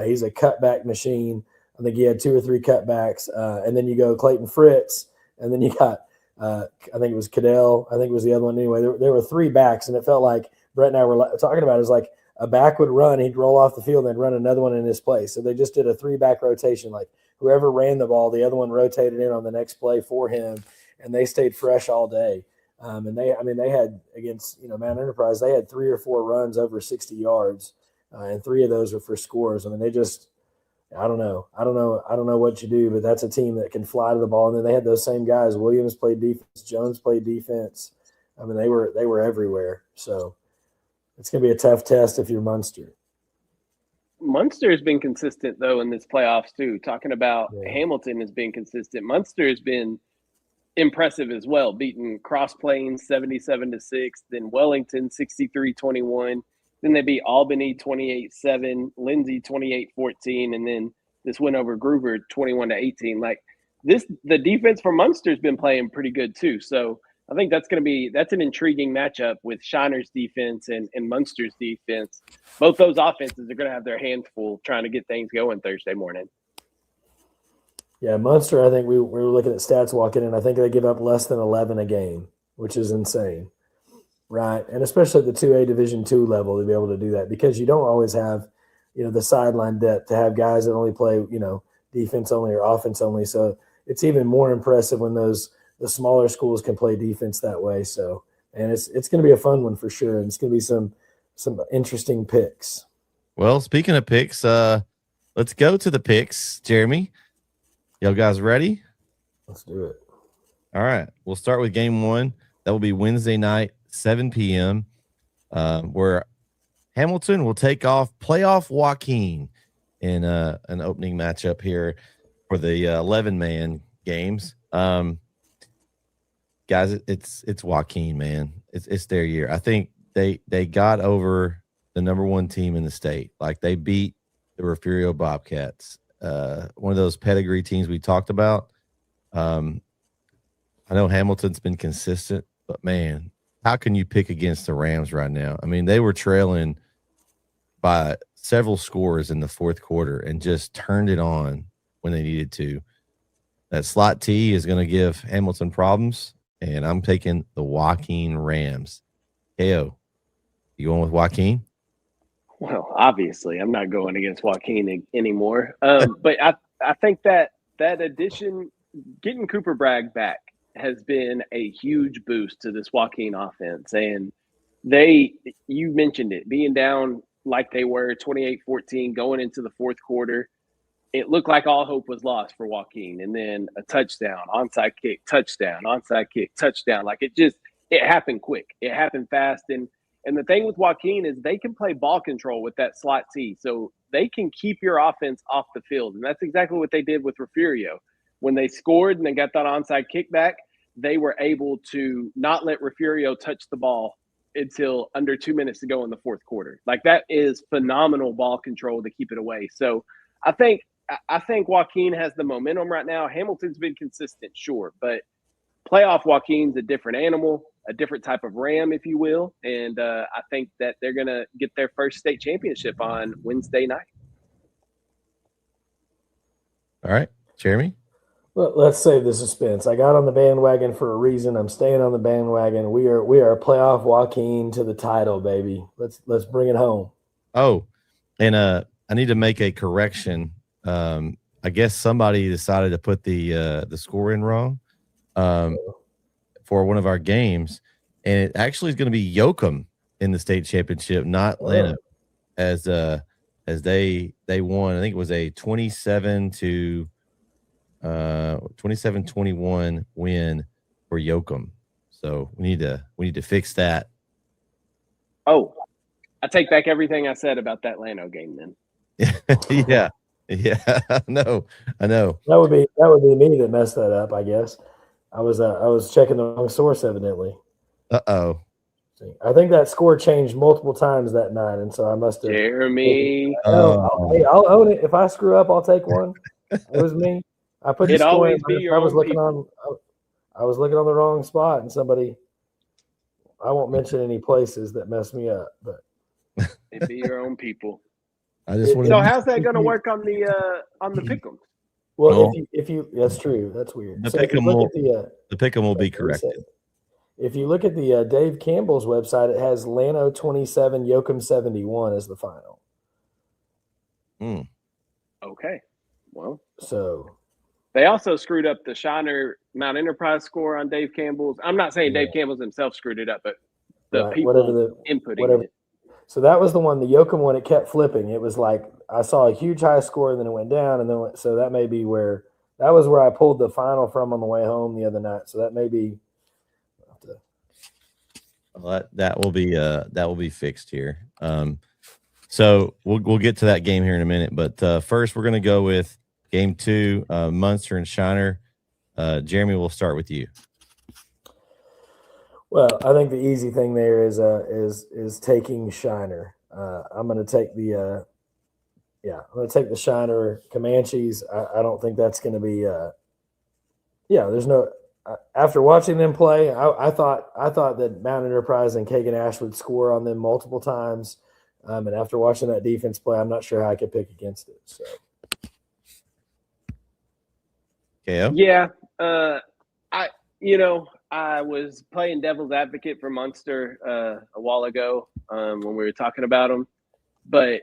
He's a cutback machine. I think he had 2 or 3 cutbacks. And then you go Clayton Fritz, and then you got, I think it was Cadell. I think it was the other one. Anyway, there were 3 backs, and it felt like Brett and I were talking about it. It was like a back would run, he'd roll off the field, and then run another one in his place. So they just did a 3-back rotation. Like, whoever ran the ball, the other one rotated in on the next play for him, and they stayed fresh all day. And they had against, Mount Enterprise, they had 3 or 4 runs over 60 yards, and 3 of those were for scores. I mean, they just, I don't know what you do, but that's a team that can fly to the ball. And then they had those same guys. Williams played defense, Jones played defense. I mean, they were everywhere. So it's going to be a tough test if you're Munster. Munster has been consistent, though, in this playoffs, too. Talking about Hamilton has been consistent. Munster has been impressive as well, beating Cross Plains 77-6, then Wellington 63-21. Then they beat Albany 28-7, Lindsay 28-14, and then this win over Groover 21-18. Like, the defense for Munster's been playing pretty good, too. So I think that's an intriguing matchup with Shiner's defense and Munster's defense. Both those offenses are going to have their hands full trying to get things going Thursday morning. Yeah, Munster, I think we were looking at stats walking in. I think they give up less than 11 a game, which is insane, right? And especially at the 2A Division II level to be able to do that, because you don't always have, the sideline depth to have guys that only play, defense only or offense only. So it's even more impressive when the smaller schools can play defense that way. So, and it's going to be a fun one for sure. And it's going to be some interesting picks. Well, speaking of picks, let's go to the picks. Jeremy, y'all guys ready? Let's do it. All right. We'll start with game 1. That will be Wednesday night, 7 p.m., where Hamilton will take off playoff Joaquin in an opening matchup here for the 11-man games. Guys, it's Joaquin, man. It's their year. I think they got over the number 1 team in the state. Like, they beat the Refugio Bobcats, one of those pedigree teams we talked about. I know Hamilton's been consistent, but man, how can you pick against the Rams right now? I mean, they were trailing by several scores in the 4th quarter and just turned it on when they needed to. That slot T is going to give Hamilton problems, and I'm taking the Joaquin Rams. KO, you going with Joaquin? Well, obviously, I'm not going against Joaquin anymore. But I think that addition, getting Cooper Bragg back, has been a huge boost to this Joaquin offense. And you mentioned it, being down like they were 28-14 going into the 4th quarter. It looked like all hope was lost for Joaquin. And then a touchdown, onside kick, touchdown, onside kick, touchdown. Like, it happened quick. It happened fast. And the thing with Joaquin is they can play ball control with that slot T. So they can keep your offense off the field. And that's exactly what they did with Refugio. When they scored and they got that onside kickback, they were able to not let Refugio touch the ball until under 2 minutes to go in the 4th quarter. Like, that is phenomenal ball control to keep it away. So I think Joaquin has the momentum right now. Hamilton's been consistent, sure, but playoff Joaquin's a different animal, a different type of Ram, if you will. And I think that they're going to get their first state championship on Wednesday night. All right, Jeremy? Well, let's save the suspense. I got on the bandwagon for a reason. I'm staying on the bandwagon. We are playoff Joaquin to the title, baby. Let's bring it home. Oh, and I need to make a correction. I guess somebody decided to put the score in wrong for one of our games, and it actually is going to be Yoakum in the state championship, not Atlanta, as they won. I think it was a 27-21 win for Yoakum. So we need to fix that. Oh, I take back everything I said about that Lano game then. Yeah. I know. That would be me that messed that up, I guess. I was checking the wrong source evidently. Uh-oh. I think that score changed multiple times that night, and so I must have. Jeremy. I'll own it. If I screw up, I'll take one. It was me. I put It the score in. always be your I was own looking people. I was looking on the wrong spot, and somebody. I won't mention any places that messed me up, but It be your own people. I just want So to. how's that going to work on the pick'em? Well, if you that's true. That's weird. The So if you pick'em look at the pick'em will be corrected. if you look at the Dave Campbell's website, it has Lano 27, Yoakum 71 as the final. Okay. Well, so they also screwed up the Shiner Mount Enterprise score on Dave Campbell's. I'm not saying Dave Campbell's himself screwed it up, but the people inputting it. So that was the one, the Yoakum one, it kept flipping. It was like I saw a huge high score and then it went down, and then so that may be where that was where I pulled the final from on the way home the other night. So that may be that will be fixed here. So we'll get to that game here in a minute, but first we're going to go with game 2, Munster and Shiner. Jeremy, we'll start with you. Well, I think the easy thing there is taking Shiner. I'm going to take the Shiner Comanches. I don't think that's going to be. There's no. After watching them play, I thought that Mount Enterprise and Kagan Ash would score on them multiple times, and after watching that defense play, I'm not sure how I could pick against it. So, yeah, I was playing devil's advocate for Munster a while ago when we were talking about them. But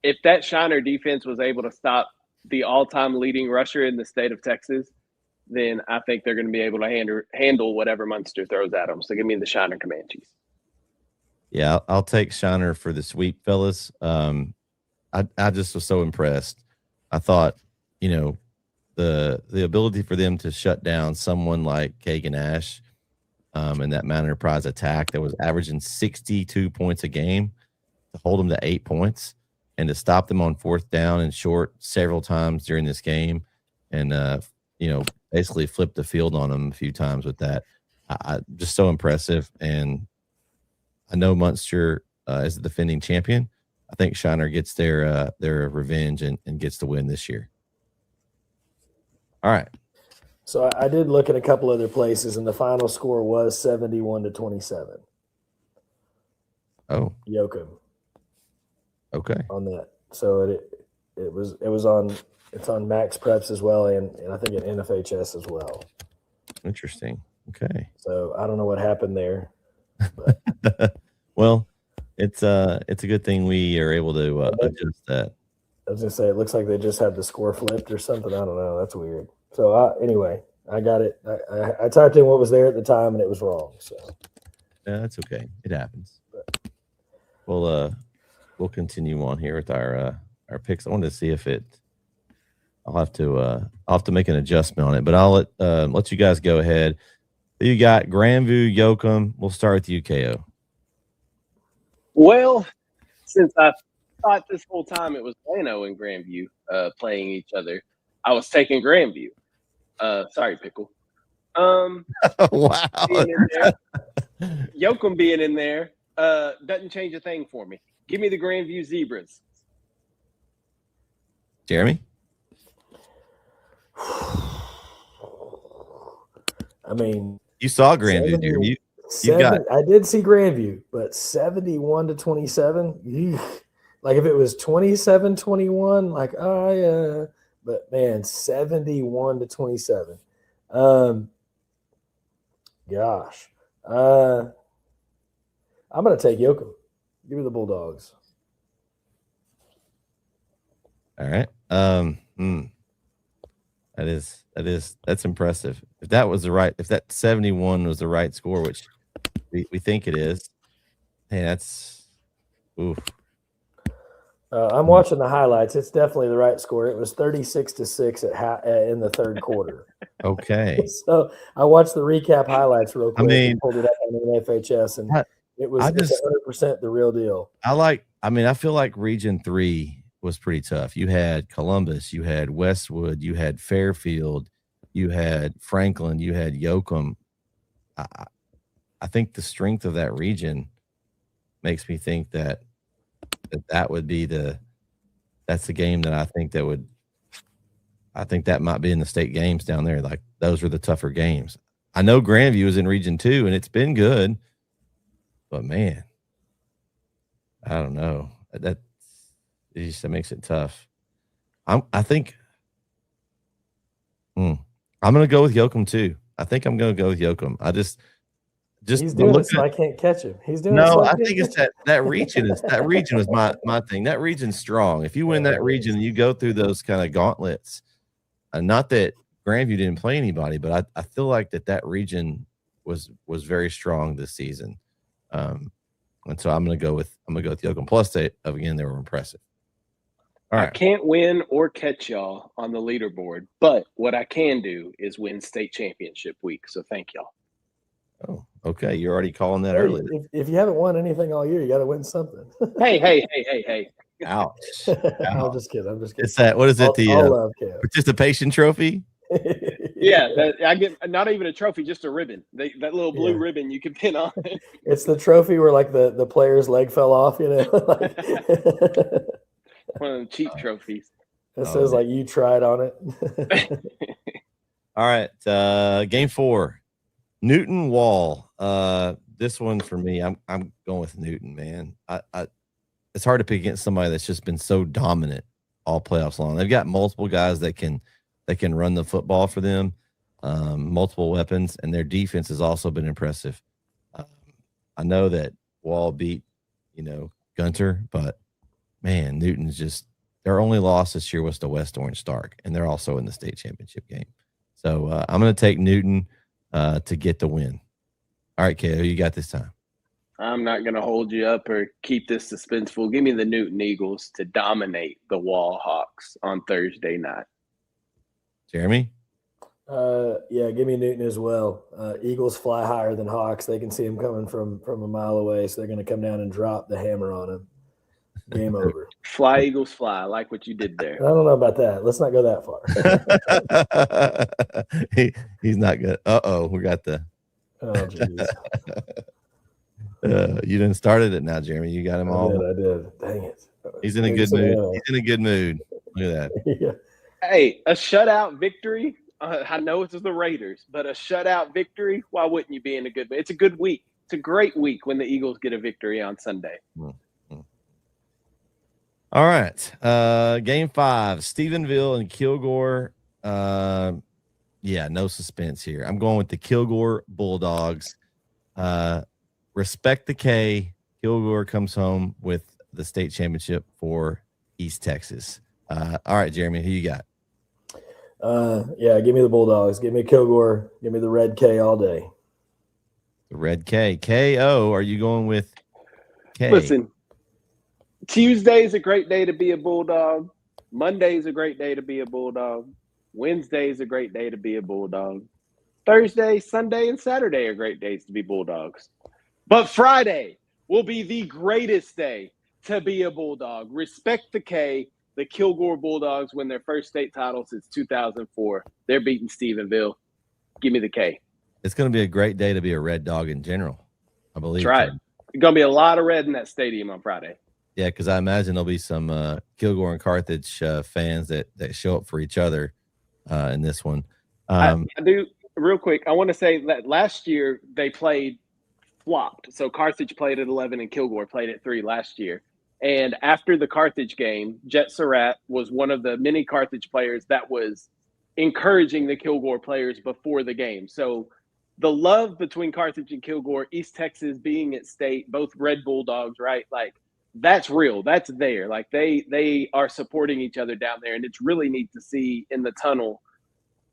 if that Shiner defense was able to stop the all-time leading rusher in the state of Texas, then I think they're going to be able to handle whatever Munster throws at them. So give me the Shiner Comanches. Yeah, I'll take Shiner for the sweep, fellas. I just was so impressed. I thought, the ability for them to shut down someone like Kagan Ash and that Mount Enterprise attack that was averaging 62 points a game, to hold them to 8 points and to stop them on 4th down and short several times during this game, and basically flip the field on them a few times with that. I just so impressive. And I know Munster is the defending champion. I think Shiner gets their revenge and gets the win this year. All right. So I did look at a couple other places, and the final score was 71-27. Oh, Yoakum. Okay. On that, so it's on Max Preps as well, and I think at NFHS as well. Interesting. Okay. So I don't know what happened there. Well, it's a good thing we are able to adjust that. I was gonna say, it looks like they just had the score flipped or something. I don't know. That's weird. So anyway, I got it. I typed in what was there at the time, and it was wrong. So yeah, that's okay. It happens. We'll continue on here with our picks. I wanted to see if I'll have to make an adjustment on it, but I'll let you guys go ahead. You got Grandview, Yoakum. We'll start with you, KO. Well, since I thought this whole time it was Plano and Grandview playing each other, I was taking Grandview. Sorry, Pickle. Wow. Being in there, Yoakum being in there doesn't change a thing for me. Give me the Grandview Zebras. Jeremy? I mean, you saw Grandview, Jeremy. I did see Grandview, but 71-27. Like if it was 27-21, like but man, 71-27. Gosh, I'm gonna take Yoakum. Give me the Bulldogs. All right. That's impressive. If that 71 was the right score, which we think it is, hey, that's oof. I'm watching the highlights. It's definitely the right score. It was 36-6 in the third quarter. Okay. So I watched the recap highlights real quick. I mean, and pulled it up on the FHS, and it was 100% the real deal. I feel like Region 3 was pretty tough. You had Columbus, you had Westwood, you had Fairfield, you had Franklin, you had Yoakum. I think the strength of that region makes me think that would be that's the game that I think that would I think that might be in the state games down there. Like those are the tougher games. I know Grandview is in Region 2, and it's been good, but man, I don't know. That makes it tough. I think I'm going to go with Yoakum too. I think I'm going to go with Yoakum. He's doing it so I can't catch him. He's doing it. No, So I think it's that region was my thing. That region's strong. If you win that region and you go through those kind of gauntlets, not that Grandview didn't play anybody, but I feel like that region was very strong this season. And so I'm gonna go with Yoakum. Plus they were impressive. All right. I can't win or catch y'all on the leaderboard, but what I can do is win state championship week. So thank y'all. Oh, okay. You're already calling that early. If you haven't won anything all year, you got to win something. Hey. Ouch. I'm just kidding. It's that. What is it? The participation trophy? Yeah, I get not even a trophy, just a ribbon. That little blue ribbon you can pin on. It's the trophy where like the player's leg fell off, you know. One of the cheap trophies. It says like you tried on it. All right, game 4, Newton Wall. This one for me, I'm going with Newton, man. It's hard to pick against somebody that's just been so dominant all playoffs long. They've got multiple guys that can run the football for them, multiple weapons, and their defense has also been impressive. I know that Wall beat, Gunter, but man, Newton's just their only loss this year was to West Orange Stark, and they're also in the state championship game. So I'm going to take Newton to get the win. All right, Kay, who you got this time? I'm not going to hold you up or keep this suspenseful. Give me the Newton Eagles to dominate the Wall Hawks on Thursday night. Jeremy? Yeah, give me Newton as well. Eagles fly higher than Hawks. They can see him coming from a mile away, so they're going to come down and drop the hammer on him. Game over. Fly, Eagles, fly. I like what you did there. I don't know about that. Let's not go that far. He's not good. Uh-oh, we got the – oh, jeez. You didn't started it now, Jeremy. You got him all. I did. Dang it. He's in a good mood. He's in a good mood. Look at that. Yeah. Hey, a shutout victory. I know it's the Raiders, but a shutout victory. Why wouldn't you be in a good mood? It's a good week. It's a great week when the Eagles get a victory on Sunday. Mm-hmm. All right. Game 5, Stephenville and Kilgore. Yeah, no suspense here. I'm going with the Kilgore Bulldogs. Respect the K. Kilgore comes home with the state championship for East Texas. All right, Jeremy, who you got? Yeah, give me the Bulldogs. Give me Kilgore. Give me the Red K all day. The Red K. KO, are you going with K? Listen, Tuesday's a great day to be a Bulldog. Monday's a great day to be a Bulldog. Wednesday's a great day to be a Bulldog. Thursday, Sunday, and Saturday are great days to be Bulldogs. But Friday will be the greatest day to be a Bulldog. Respect the K. The Kilgore Bulldogs win their first state title since 2004. They're beating Stephenville. Give me the K. It's going to be a great day to be a Red Dog in general, I believe. That's right. There's going to be a lot of red in that stadium on Friday. Yeah, because I imagine there'll be some Kilgore and Carthage fans that show up for each other in this one. I do, real quick, I want to say that last year they flopped. So Carthage played at 11 and Kilgore played at 3 last year. And after the Carthage game, Jet Surratt was one of the many Carthage players that was encouraging the Kilgore players before the game. So the love between Carthage and Kilgore, East Texas being at state, both Red Bulldogs, right? Like, that's real. That's there. Like, they are supporting each other down there. And it's really neat to see in the tunnel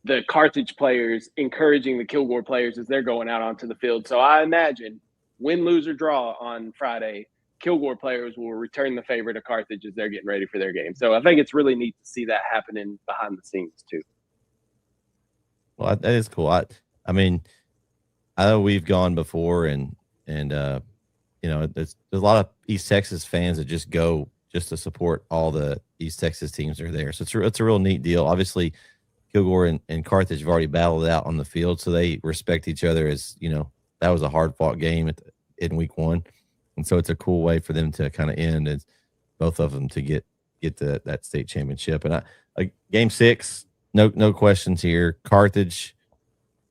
the Carthage players encouraging the Kilgore players as they're going out onto the field. So I imagine win, lose, or draw on Friday, Kilgore players will return the favor to Carthage as they're getting ready for their game. So I think it's really neat to see that happening behind the scenes too. Well, that is cool. I mean, I know we've gone before and there's a lot of East Texas fans that just go just to support all the East Texas teams that are there. So it's a real neat deal. Obviously, Kilgore and Carthage have already battled it out on the field, so they respect each other. As that was a hard-fought game in week 1. And so it's a cool way for them to kind of end as both of them to get that state championship. And game 6, no questions here. Carthage.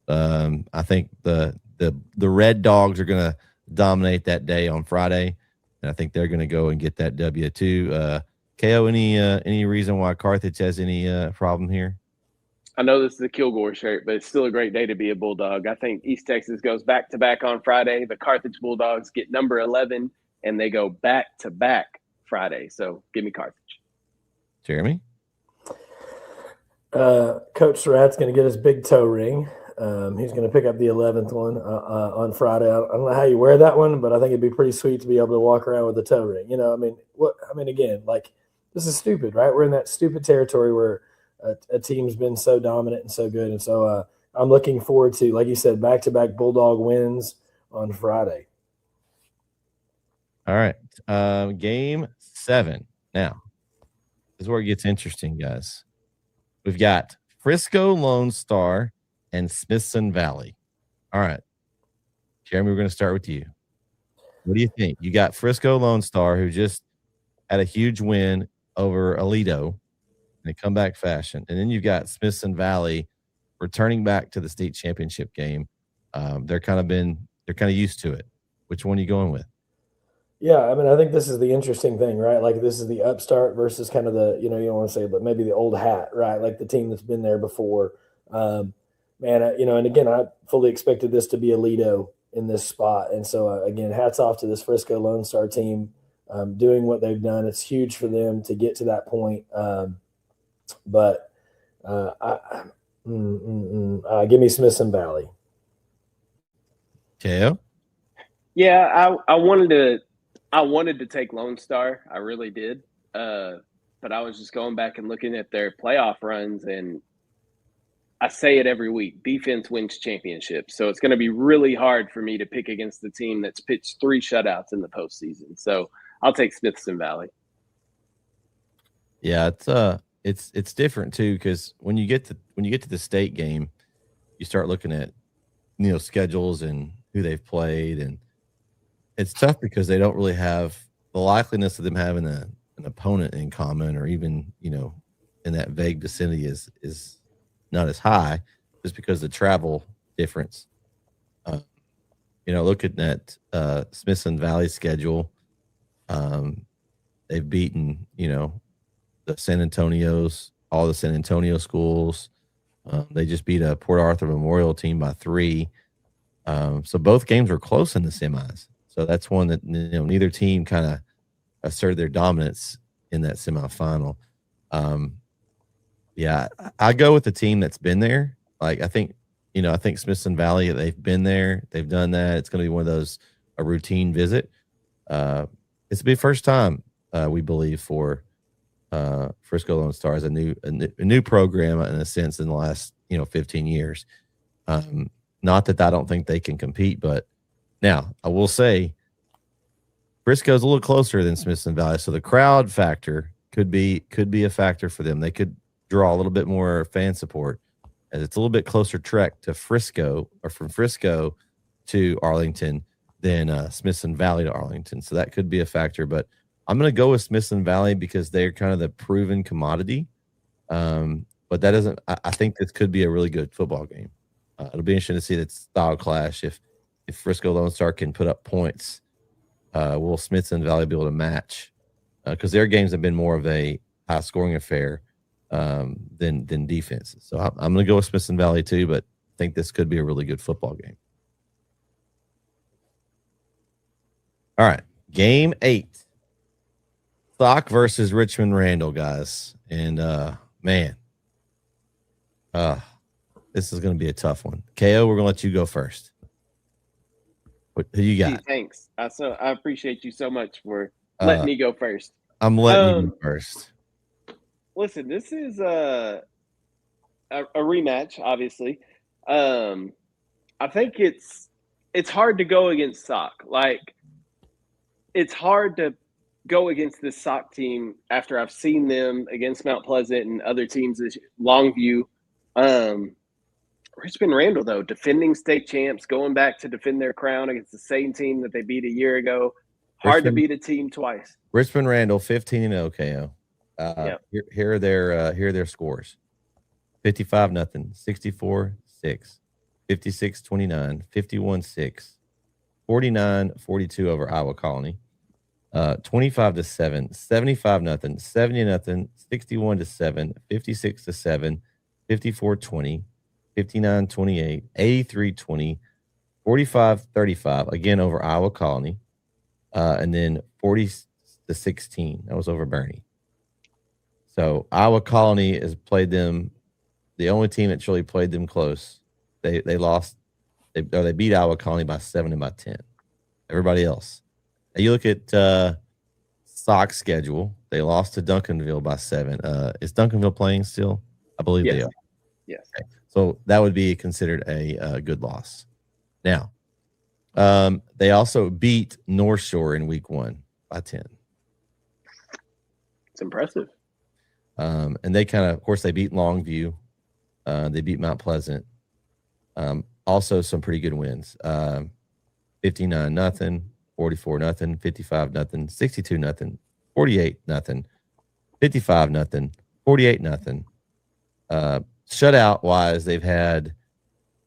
I think the Red Dogs are going to dominate that day on Friday, and I think they're going to go and get that W too. KO, any reason why Carthage has any problem here? I know this is a Kilgore shirt, but it's still a great day to be a Bulldog. I think East Texas goes back-to-back on Friday. The Carthage Bulldogs get number 11, and they go back-to-back Friday. So give me Carthage. Jeremy? Coach Surratt's going to get his big toe ring. He's going to pick up the 11th one on Friday. I don't know how you wear that one, but I think it'd be pretty sweet to be able to walk around with a toe ring. You know, again, like, this is stupid, right? We're in that stupid territory where a team's been so dominant and so good. And so I'm looking forward to, like you said, back-to-back Bulldog wins on Friday. All right. Game 7. Now, this is where it gets interesting, guys. We've got Frisco Lone Star and Smithson Valley. All right. Jeremy, we're going to start with you. What do you think? You got Frisco Lone Star, who just had a huge win over Aledo in a comeback fashion. And then you've got Smithson Valley returning back to the state championship game. They're kind of used to it. Which one are you going with? Yeah, I mean, I think this is the interesting thing, right? Like, this is the upstart versus kind of the, you don't want to say, but maybe the old hat, right? Like the team that's been there before. And again, I fully expected this to be Aledo in this spot. And so, again, hats off to this Frisco Lone Star team doing what they've done. It's huge for them to get to that point. Give me Smithson Valley. Teo? Yeah, I wanted to take Lone Star. I really did. But I was just going back and looking at their playoff runs, and I say it every week, defense wins championships. So it's going to be really hard for me to pick against the team that's pitched 3 shutouts in the postseason. So I'll take Smithson Valley. Yeah, it's different too, because when you get to the state game, you start looking at schedules and who they've played, and it's tough because they don't really have the likeliness of them having an opponent in common, or even in that vague vicinity is not as high, just because the travel difference. Looking at Smithson Valley's schedule, they've beaten the San Antonios, all the San Antonio schools. They just beat a Port Arthur Memorial team by 3. So both games were close in the semis. So that's one that neither team kind of asserted their dominance in that semifinal. Yeah, I go with the team that's been there. Like, I think Smithson Valley, they've been there, they've done that. It's going to be one of those, a routine visit. It's the first time we believe for Frisco Lone Star as a new program in a sense in the last 15 years. Not that I don't think they can compete, but now I will say Frisco's a little closer than Smithson Valley, so the crowd factor could be a factor for them. They could draw a little bit more fan support, as it's a little bit closer trek to Frisco, or from Frisco to Arlington, than Smithson Valley to Arlington. So that could be a factor, but I'm going to go with Smithson Valley because they're kind of the proven commodity. But that doesn't. I think this could be a really good football game. It'll be interesting to see that style clash. If Frisco Lone Star can put up points, will Smithson Valley be able to match? Because their games have been more of a high scoring affair than defense. So I'm going to go with Smithson Valley too, but I think this could be a really good football game. All right, game 8. Stock versus Richmond Randall, guys. And man, this is going to be a tough one. KO, we're going to let you go first. Who you got? Gee, thanks. I appreciate you so much for letting me go first. I'm letting you go first. Listen, this is a rematch, obviously. I think it's hard to go against Sock. Like, it's hard to go against this Sock team after I've seen them against Mount Pleasant and other teams, Longview. Richmond Randall, though, defending state champs, going back to defend their crown against the same team that they beat a year ago. Hard to beat a team twice. Richmond Randall, 15-0 KO. Yep. Here are their scores. 55-0, 64-6, 56-29, 51-6, 49-42 over Iowa Colony, 25-7, 75-0, 70-0, 61-7, 56-7, 54-20, 59-28, 83-20, 45-35 again over Iowa Colony, and then 40-16. That was over Bernie. So Iowa Colony has played them. The only team that's really played them close. They lost. They beat Iowa Colony by 7 and by 10. Everybody else. Now you look at Sock's schedule. They lost to Duncanville by 7. Is Duncanville playing still? I believe they are. Yes. Okay. So that would be considered a good loss. Now, they also beat North Shore in week 1 by 10. It's impressive. And they of course, they beat Longview. They beat Mount Pleasant. Also some pretty good wins. 59-0, 44-0, 55-0, 62-0, 48-0, 55-0, 48-0. Shutout wise, they've had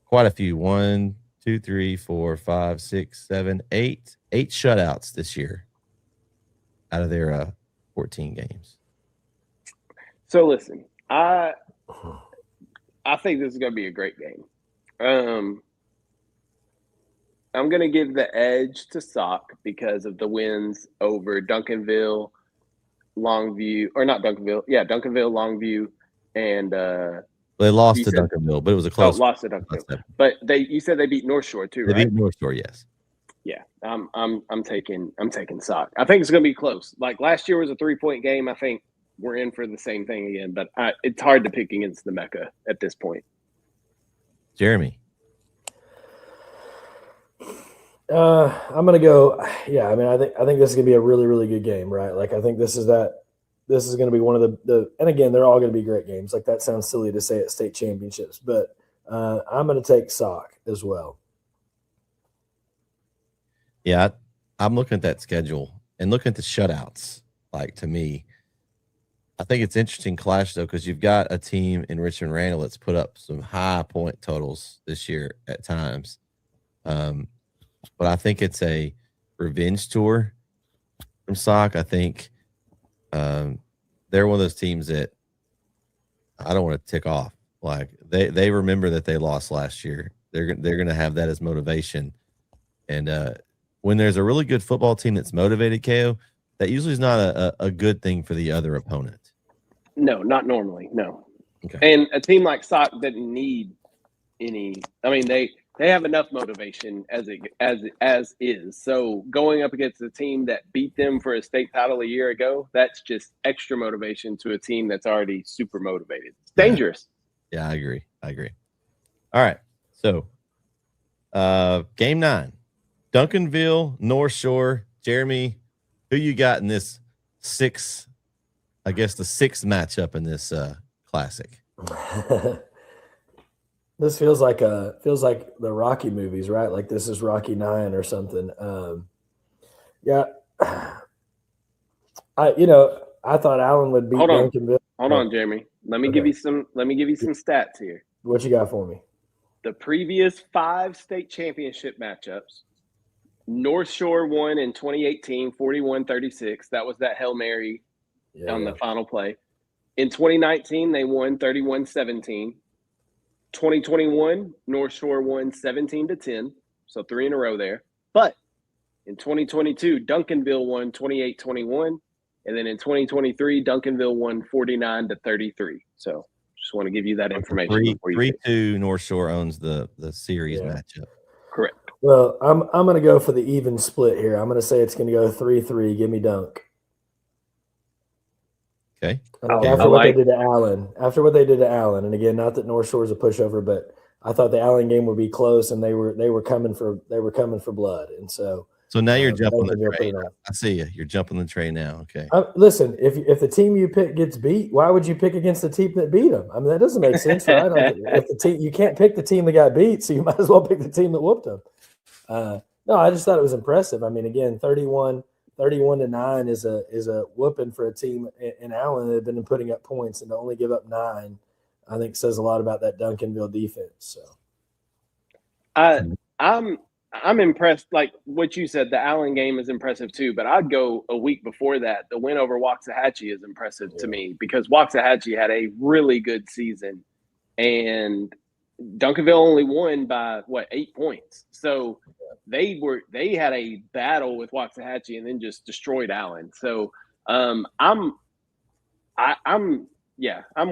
quite a few. 1, 2, 3, 4, 5, 6, 7, 8 shutouts this year out of their 14 games. So listen, I think this is going to be a great game. I'm going to give the edge to Sock because of the wins over Duncanville, Longview, or not Duncanville. Yeah, Duncanville, Longview, and they lost to Duncanville, but it was a close. Lost to Duncanville. But you said they beat North Shore too, right? They beat North Shore, yes. Yeah, I'm taking Sock. I think it's going to be close. Like last year was a 3-point game. I think we're in for the same thing again, but it's hard to pick against the Mecca at this point. Jeremy. I'm gonna go. Yeah, I mean, I think this is gonna be a really, really good game, right? Like, I think this is gonna be one of the. And again, they're all gonna be great games. Like, that sounds silly to say at state championships, but I'm gonna take Sock as well. Yeah, I'm looking at that schedule and looking at the shutouts. Like, to me, I think it's interesting clash though, because you've got a team in Richmond Randall that's put up some high point totals this year at times. But I think it's a revenge tour from Sock. I think they're one of those teams that I don't want to tick off. Like they remember that they lost last year. They're going to have that as motivation. And when there's a really good football team that's motivated, KO, that usually is not a good thing for the other opponent. No, not normally. No. Okay. And a team like Sock doesn't need any. I mean, they have enough motivation as is. So going up against a team that beat them for a state title a year ago, that's just extra motivation to a team that's already super motivated. It's dangerous. Yeah, I agree. All right. So game 9, Duncanville, North Shore. Jeremy, who you got in this the 6th matchup in this classic? This feels like the Rocky movies, right? Like this is Rocky 9 or something. Yeah. I thought Allen would beat Duncanville. Hold on, Jeremy. Let me give you some stats here. What you got for me? The previous 5 state championship matchups, North Shore won in 2018, 41-36. That was that Hail Mary on the final play. In 2019, they won 31-17. 2021, North Shore won 17-10, so 3 in a row there. But in 2022, Duncanville won 28-21, and then in 2023, Duncanville won 49-33. So just want to give you that information. 3-2 North Shore owns the series matchup. Correct. Well, I'm going to go for the even split here. I'm going to say it's going to go 3-3. Give me Dunk. Okay. After what they did to Allen, and again, not that North Shore is a pushover, but I thought the Allen game would be close, and they were coming for blood, and so now you're jumping the train. I see you. You're jumping the train now. Okay. Listen, if the team you pick gets beat, why would you pick against the team that beat them? I mean, that doesn't make sense, right? If the team, you can't pick the team that got beat, so you might as well pick the team that whooped them. No, I just thought it was impressive. I mean, again, 31-9 is a whooping for a team in Allen that have been putting up points, and to only give up 9 I think says a lot about that Duncanville defense. So I'm impressed. Like what you said, the Allen game is impressive too. But I'd go a week before that. The win over Waxahachie is impressive to me because Waxahachie had a really good season, and Duncanville only won by 8 points. So they had a battle with Waxahachie and then just destroyed Allen. So I'm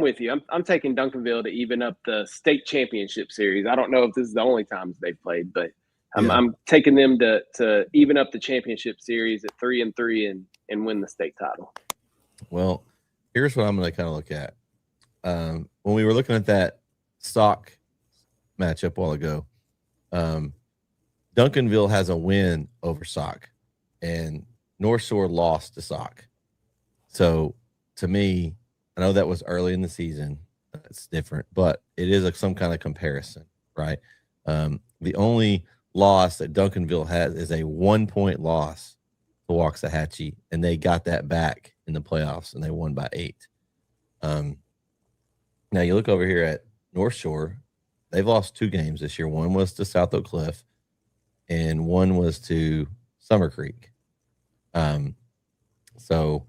with you. I'm taking Duncanville to even up the state championship series. I don't know if this is the only times they've played, but I'm taking them to even up the championship series at 3-3 and win the state title. Well, here's what I'm going to kind of look at. When we were looking at that Sauk matchup a while ago, Duncanville has a win over Sauk, and North Shore lost to Sauk. So to me, I know that was early in the season. It's different, but it is some kind of comparison, right? The only loss that Duncanville has is a 1-point loss to Waxahachie, and they got that back in the playoffs, and they won by 8. Now you look over here at North Shore. They've lost 2 games this year. One was to South Oak Cliff, and one was to Summer Creek. So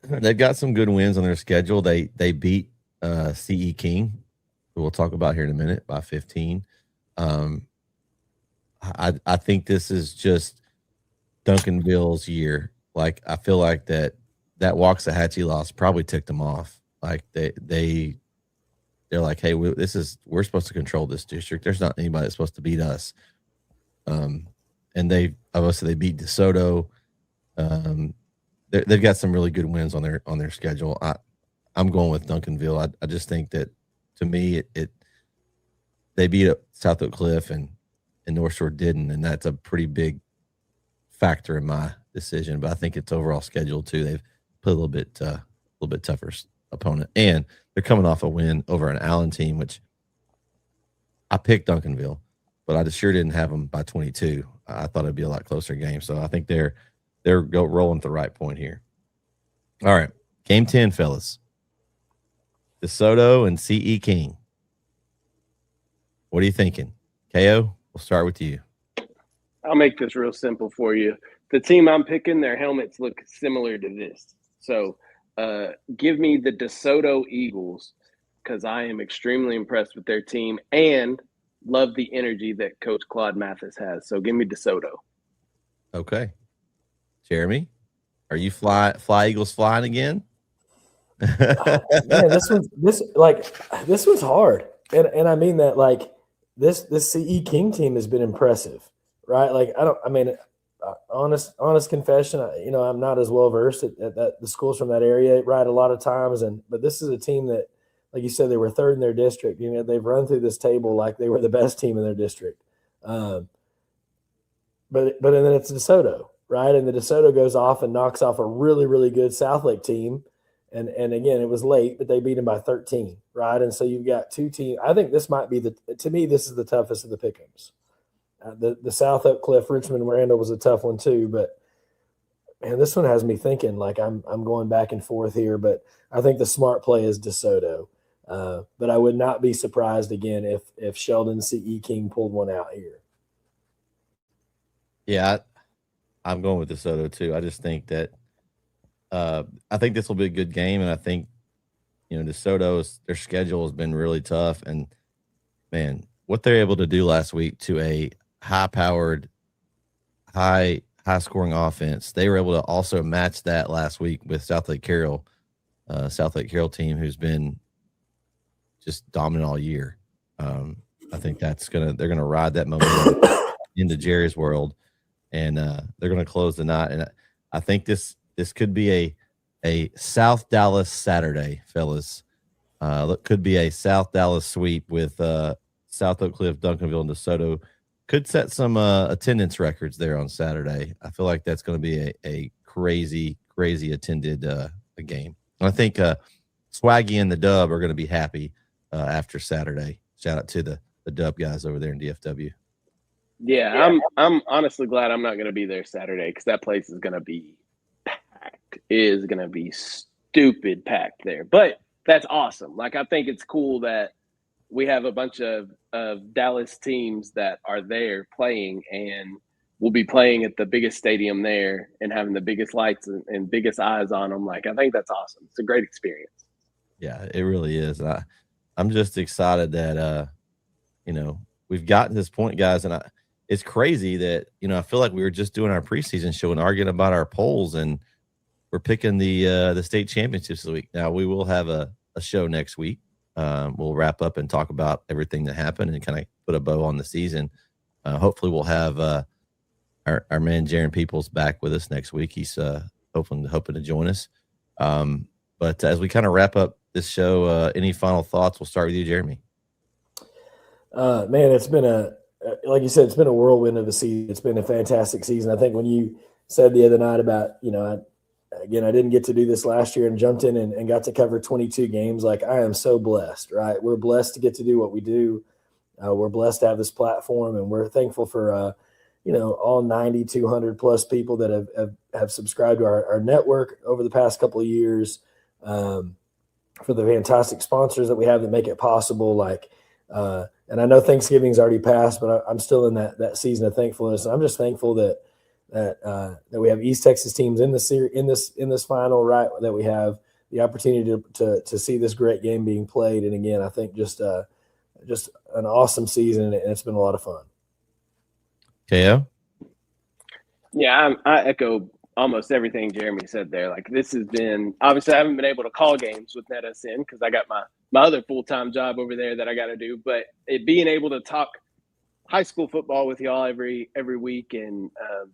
they've got some good wins on their schedule. They beat CE King, who we'll talk about here in a minute, by 15. I think this is just Duncanville's year. Like, I feel like that Waxahachie loss probably ticked them off. Like they're like, hey, we're supposed to control this district. There's not anybody that's supposed to beat us. And they beat DeSoto. They've got some really good wins on their schedule. I'm going with Duncanville. I just think that, to me, they beat South Oak Cliff and North Shore didn't, and that's a pretty big factor in my decision. But I think it's overall schedule too. They've put a little bit tougher opponent, and they're coming off a win over an Allen team, which I picked Duncanville, but I just sure didn't have them by 22. I thought it'd be a lot closer game. So I think they're rolling at the right point here. All right, game 10, fellas. DeSoto and CE King. What are you thinking? KO, we'll start with you. I'll make this real simple for you. The team I'm picking, their helmets look similar to this. So give me the DeSoto Eagles, because I am extremely impressed with their team and love the energy that Coach Claude Mathis has. So give me DeSoto. Okay. Jeremy, are you fly Eagles flying again? Man, this one's hard, and I mean that, like, this CE King team has been impressive, right? Like, honest confession, I'm not as well versed at the schools from that area, right? A lot of times, but this is a team that, like you said, they were third in their district. They've run through this table like they were the best team in their district. But then it's DeSoto, right? And the DeSoto goes off and knocks off a really, really good Southlake team. And again, it was late, but they beat them by 13, right? And so you've got 2 teams. I think this might be to me, this is the toughest of the pick'ems. The South Oak Cliff, Richmond, Randall was a tough one too, but man, this one has me thinking. Like, I'm going back and forth here, but I think the smart play is DeSoto. But I would not be surprised again if Sheldon CE King pulled one out here. Yeah, I'm going with DeSoto too. I just think that I think this will be a good game, and I think DeSoto's, their schedule has been really tough, and man, what they're able to do last week to a high-powered, high-scoring offense, they were able to also match that last week with Southlake Carroll team, who's been just dominant all year. I think they're gonna ride that momentum into Jerry's world, and they're gonna close the night. And I think this could be a South Dallas Saturday, fellas. Could be a South Dallas sweep with South Oak Cliff, Duncanville, and DeSoto. Could set some attendance records there on Saturday. I feel like that's going to be a crazy attended game. And I think Swaggy and the Dub are going to be happy after Saturday. Shout out to the Dub guys over there in DFW. Yeah, I'm honestly glad I'm not going to be there Saturday, because that place is going to be packed. It is going to be stupid packed there. But that's awesome. Like, I think it's cool that we have a bunch of Dallas teams that are there playing, and we'll be playing at the biggest stadium there and having the biggest lights and biggest eyes on them. Like, I think that's awesome. It's a great experience. Yeah, it really is. I'm just excited that, we've gotten to this point, guys. And it's crazy that, I feel like we were just doing our preseason show and arguing about our polls, and we're picking the state championships this week. Now, we will have a show next week. We'll wrap up and talk about everything that happened and kind of put a bow on the season. Hopefully we'll have our man Jaron Peoples back with us next week. He's hoping to join us. But as we kind of wrap up this show, any final thoughts? We'll start with you, Jeremy. Man, it's been like you said, it's been a whirlwind of a season. It's been a fantastic season. I think when you said the other night about, I didn't get to do this last year and jumped in and got to cover 22 games. Like, I am so blessed, right? We're blessed to get to do what we do. We're blessed to have this platform, and we're thankful for, all 90, 200 plus people that have subscribed to our network over the past couple of years, for the fantastic sponsors that we have that make it possible. And I know Thanksgiving's already passed, but I'm still in that season of thankfulness. And I'm just thankful that we have East Texas teams in this final, right? That we have the opportunity to see this great game being played. And again, I think just an awesome season, and it's been a lot of fun. KO? Yeah, I echo almost everything Jeremy said there. Like, this has been, obviously I haven't been able to call games with NETSN because I got my other full-time job over there that I got to do, but being able to talk high school football with y'all every week and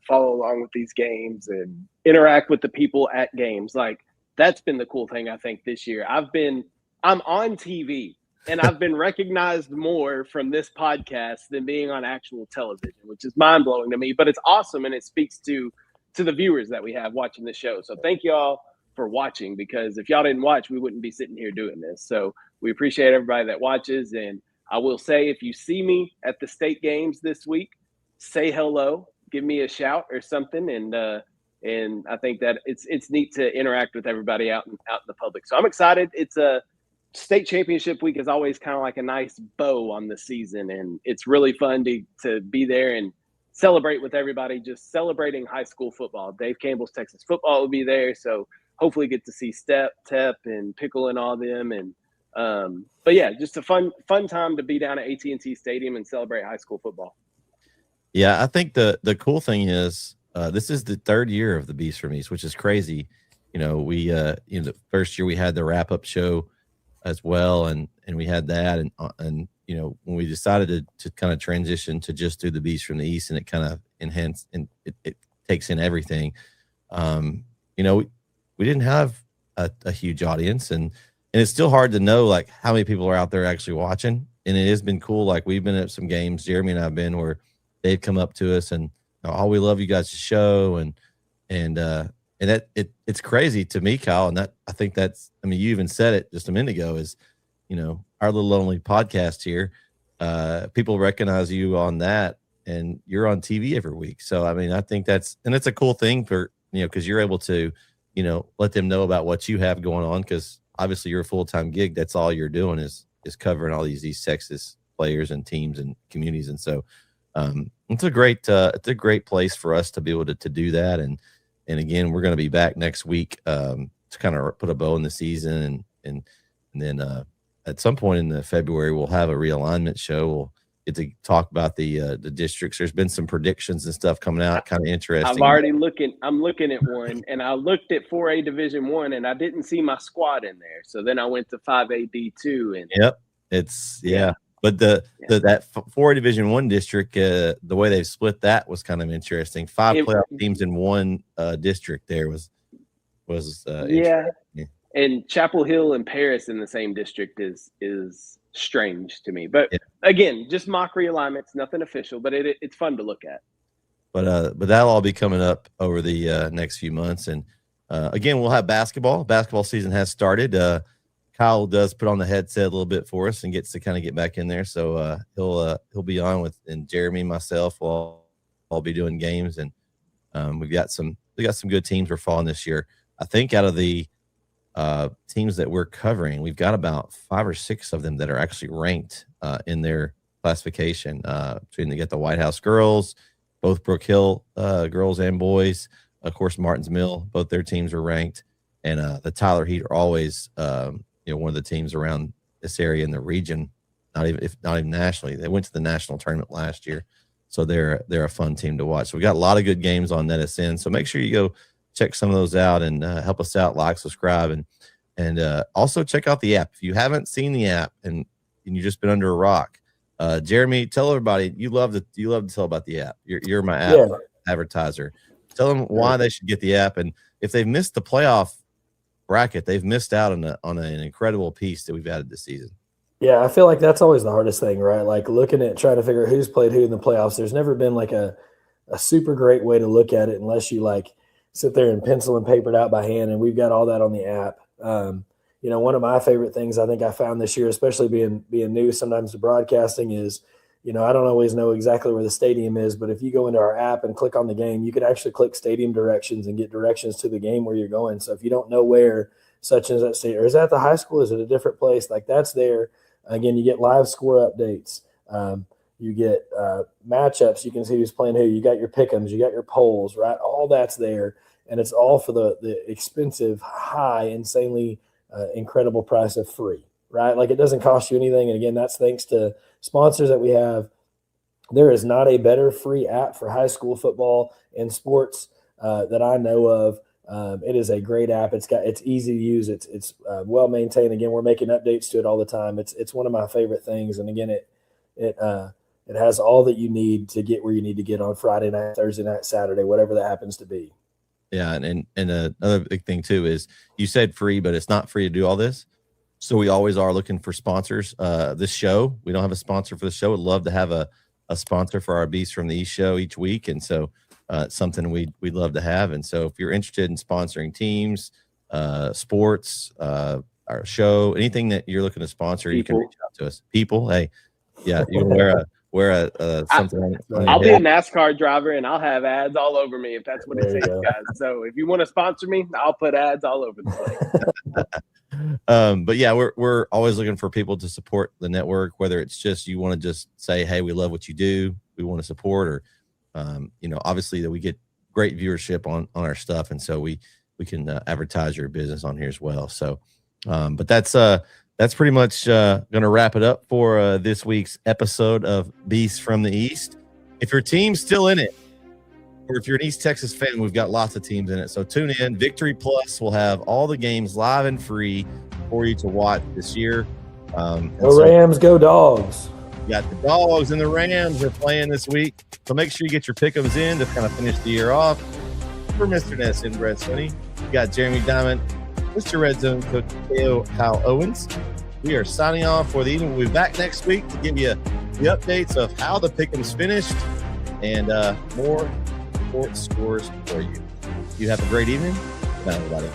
follow along with these games and interact with the people at games, like, that's been the cool thing I think this year. I'm on TV, and I've been recognized more from this podcast than being on actual television, which is mind-blowing to me, but it's awesome, and it speaks to the viewers that we have watching the show. So thank y'all for watching, because if y'all didn't watch, we wouldn't be sitting here doing this. So we appreciate everybody that watches. And I will say, if you see me at the state games this week, say hello, give me a shout or something. And I think that it's neat to interact with everybody out in the public. So I'm excited. It's a state championship week is always kind of like a nice bow on the season. And it's really fun to be there and celebrate with everybody, just celebrating high school football. Dave Campbell's Texas football will be there. So hopefully get to see Step, Tep, and Pickle and all them. And but yeah, just a fun time to be down at AT&T Stadium and celebrate high school football. Yeah, I think the cool thing is this is the third year of the bEast from East, which is crazy. We the first year we had the wrap-up show as well, and we had that, and when we decided to kind of transition to just do the bEast from the East, and it kind of enhanced and it takes in everything. We didn't have a huge audience, and it's still hard to know like how many people are out there actually watching. And it has been cool. Like, we've been at some games, Jeremy and I have been, where they've come up to us and, oh, we love you guys' show, and that it's crazy to me, Kyle. And that, I think that's, I mean, you even said it just a minute ago, is our little lonely podcast here. People recognize you on that, and you're on TV every week. So I mean, I think it's a cool thing for because you're able to let them know about what you have going on, because obviously you're a full-time gig. That's all you're doing is covering all these East Texas players and teams and communities. And so it's a great place for us to be able to do that. And again, we're going to be back next week to kind of put a bow in the season, and then at some point in the February we'll have a realignment show. We'll get to talk about the districts. There's been some predictions and stuff coming out, kind of interesting. I'm looking at one, and I looked at 4A Division I, and I didn't see my squad in there. So then I went to 5A D2, and yep, it's yeah. But that 4A Division I district, the way they've split that was kind of interesting. 5 playoff teams in one district there was yeah. And Chapel Hill and Paris in the same district is strange to me. But again, just mock realignments, nothing official, but it's fun to look at. But that'll all be coming up over the next few months. And again, we'll have basketball. Basketball season has started. Kyle does put on the headset a little bit for us and gets to kind of get back in there. So he'll be on and Jeremy and myself will all be doing games. And we got some good teams we're following this year. I think out of the teams that we're covering, we've got about 5 or 6 of them that are actually ranked in their classification. Between you get the White House girls, both Brook Hill girls and boys, of course, Martins Mill, both their teams are ranked, and the Tyler Heat are always one of the teams around this area in the region, not even nationally. They went to the national tournament last year, so they're a fun team to watch. So we got a lot of good games on NETSN, so make sure you go check some of those out and help us out, like, subscribe, and also check out the app. If you haven't seen the app and you've just been under a rock, Jeremy, tell everybody you love to tell about the app. You're my app advertiser. Tell them why they should get the app, and if they've missed the playoff bracket, they've missed out on an incredible piece that we've added this season. Yeah, I feel like that's always the hardest thing, right? Like looking at trying to figure out who's played who in the playoffs. There's never been like a super great way to look at it unless you like sit there and pencil and paper it out by hand, and we've got all that on the app. One of my favorite things I think I found this year, especially being new sometimes to broadcasting, is I don't always know exactly where the stadium is, but if you go into our app and click on the game, you can actually click stadium directions and get directions to the game where you're going. So if you don't know where such and such stadium, or is that the high school? Is it a different place? Like that's there. Again, you get live score updates. You get matchups. You can see who's playing who. You got your pick'ems. You got your polls, right? All that's there, and it's all for the expensive, high, insanely incredible price of free, right? Like it doesn't cost you anything. And again, that's thanks to sponsors that we have. There is not a better free app for high school football and sports that I know of. It is a great app. It's easy to use. It's well maintained. Again, we're making updates to it all the time. It's one of my favorite things. And again, it has all that you need to get where you need to get on Friday night, Thursday night, Saturday, whatever that happens to be. Yeah, and another big thing too is you said free, but it's not free to do all this. So we always are looking for sponsors. This show, we don't have a sponsor for the show. Would love to have a sponsor for our bEast from the East show each week, and so it's something we'd love to have. And so if you're interested in sponsoring teams, sports, our show, anything that you're looking to sponsor, you can reach out to us. People, hey, yeah, you can wear something. I'll be a NASCAR driver, and I'll have ads all over me if that's what it takes, guys. So if you want to sponsor me, I'll put ads all over the place. But yeah, we're always looking for people to support the network, whether it's just you want to just say, hey, we love what you do, we want to support, or obviously that we get great viewership on our stuff, and so we can advertise your business on here as well. So but that's pretty much going to wrap it up for this week's episode of bEast from the East. If your team's still in it, or if you're an East Texas fan, we've got lots of teams in it. So tune in. Victory Plus will have all the games live and free for you to watch this year. Go Rams, go Dogs. You got the Dogs and the Rams are playing this week. So make sure you get your pick'ems in to kind of finish the year off. For Mr. NETSN, Brett Swinney, you got Jeremy Diamond, Mr. Red Zone Coach Kyle Owens. We are signing off for the evening. We'll be back next week to give you the updates of how the pick'ems finished and more sports scores for you. You have a great evening. Bye, everybody.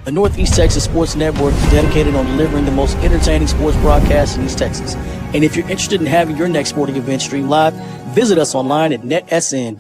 The Northeast Texas Sports Network is dedicated on delivering the most entertaining sports broadcasts in East Texas. And if you're interested in having your next sporting event streamed live, visit us online at NETSN.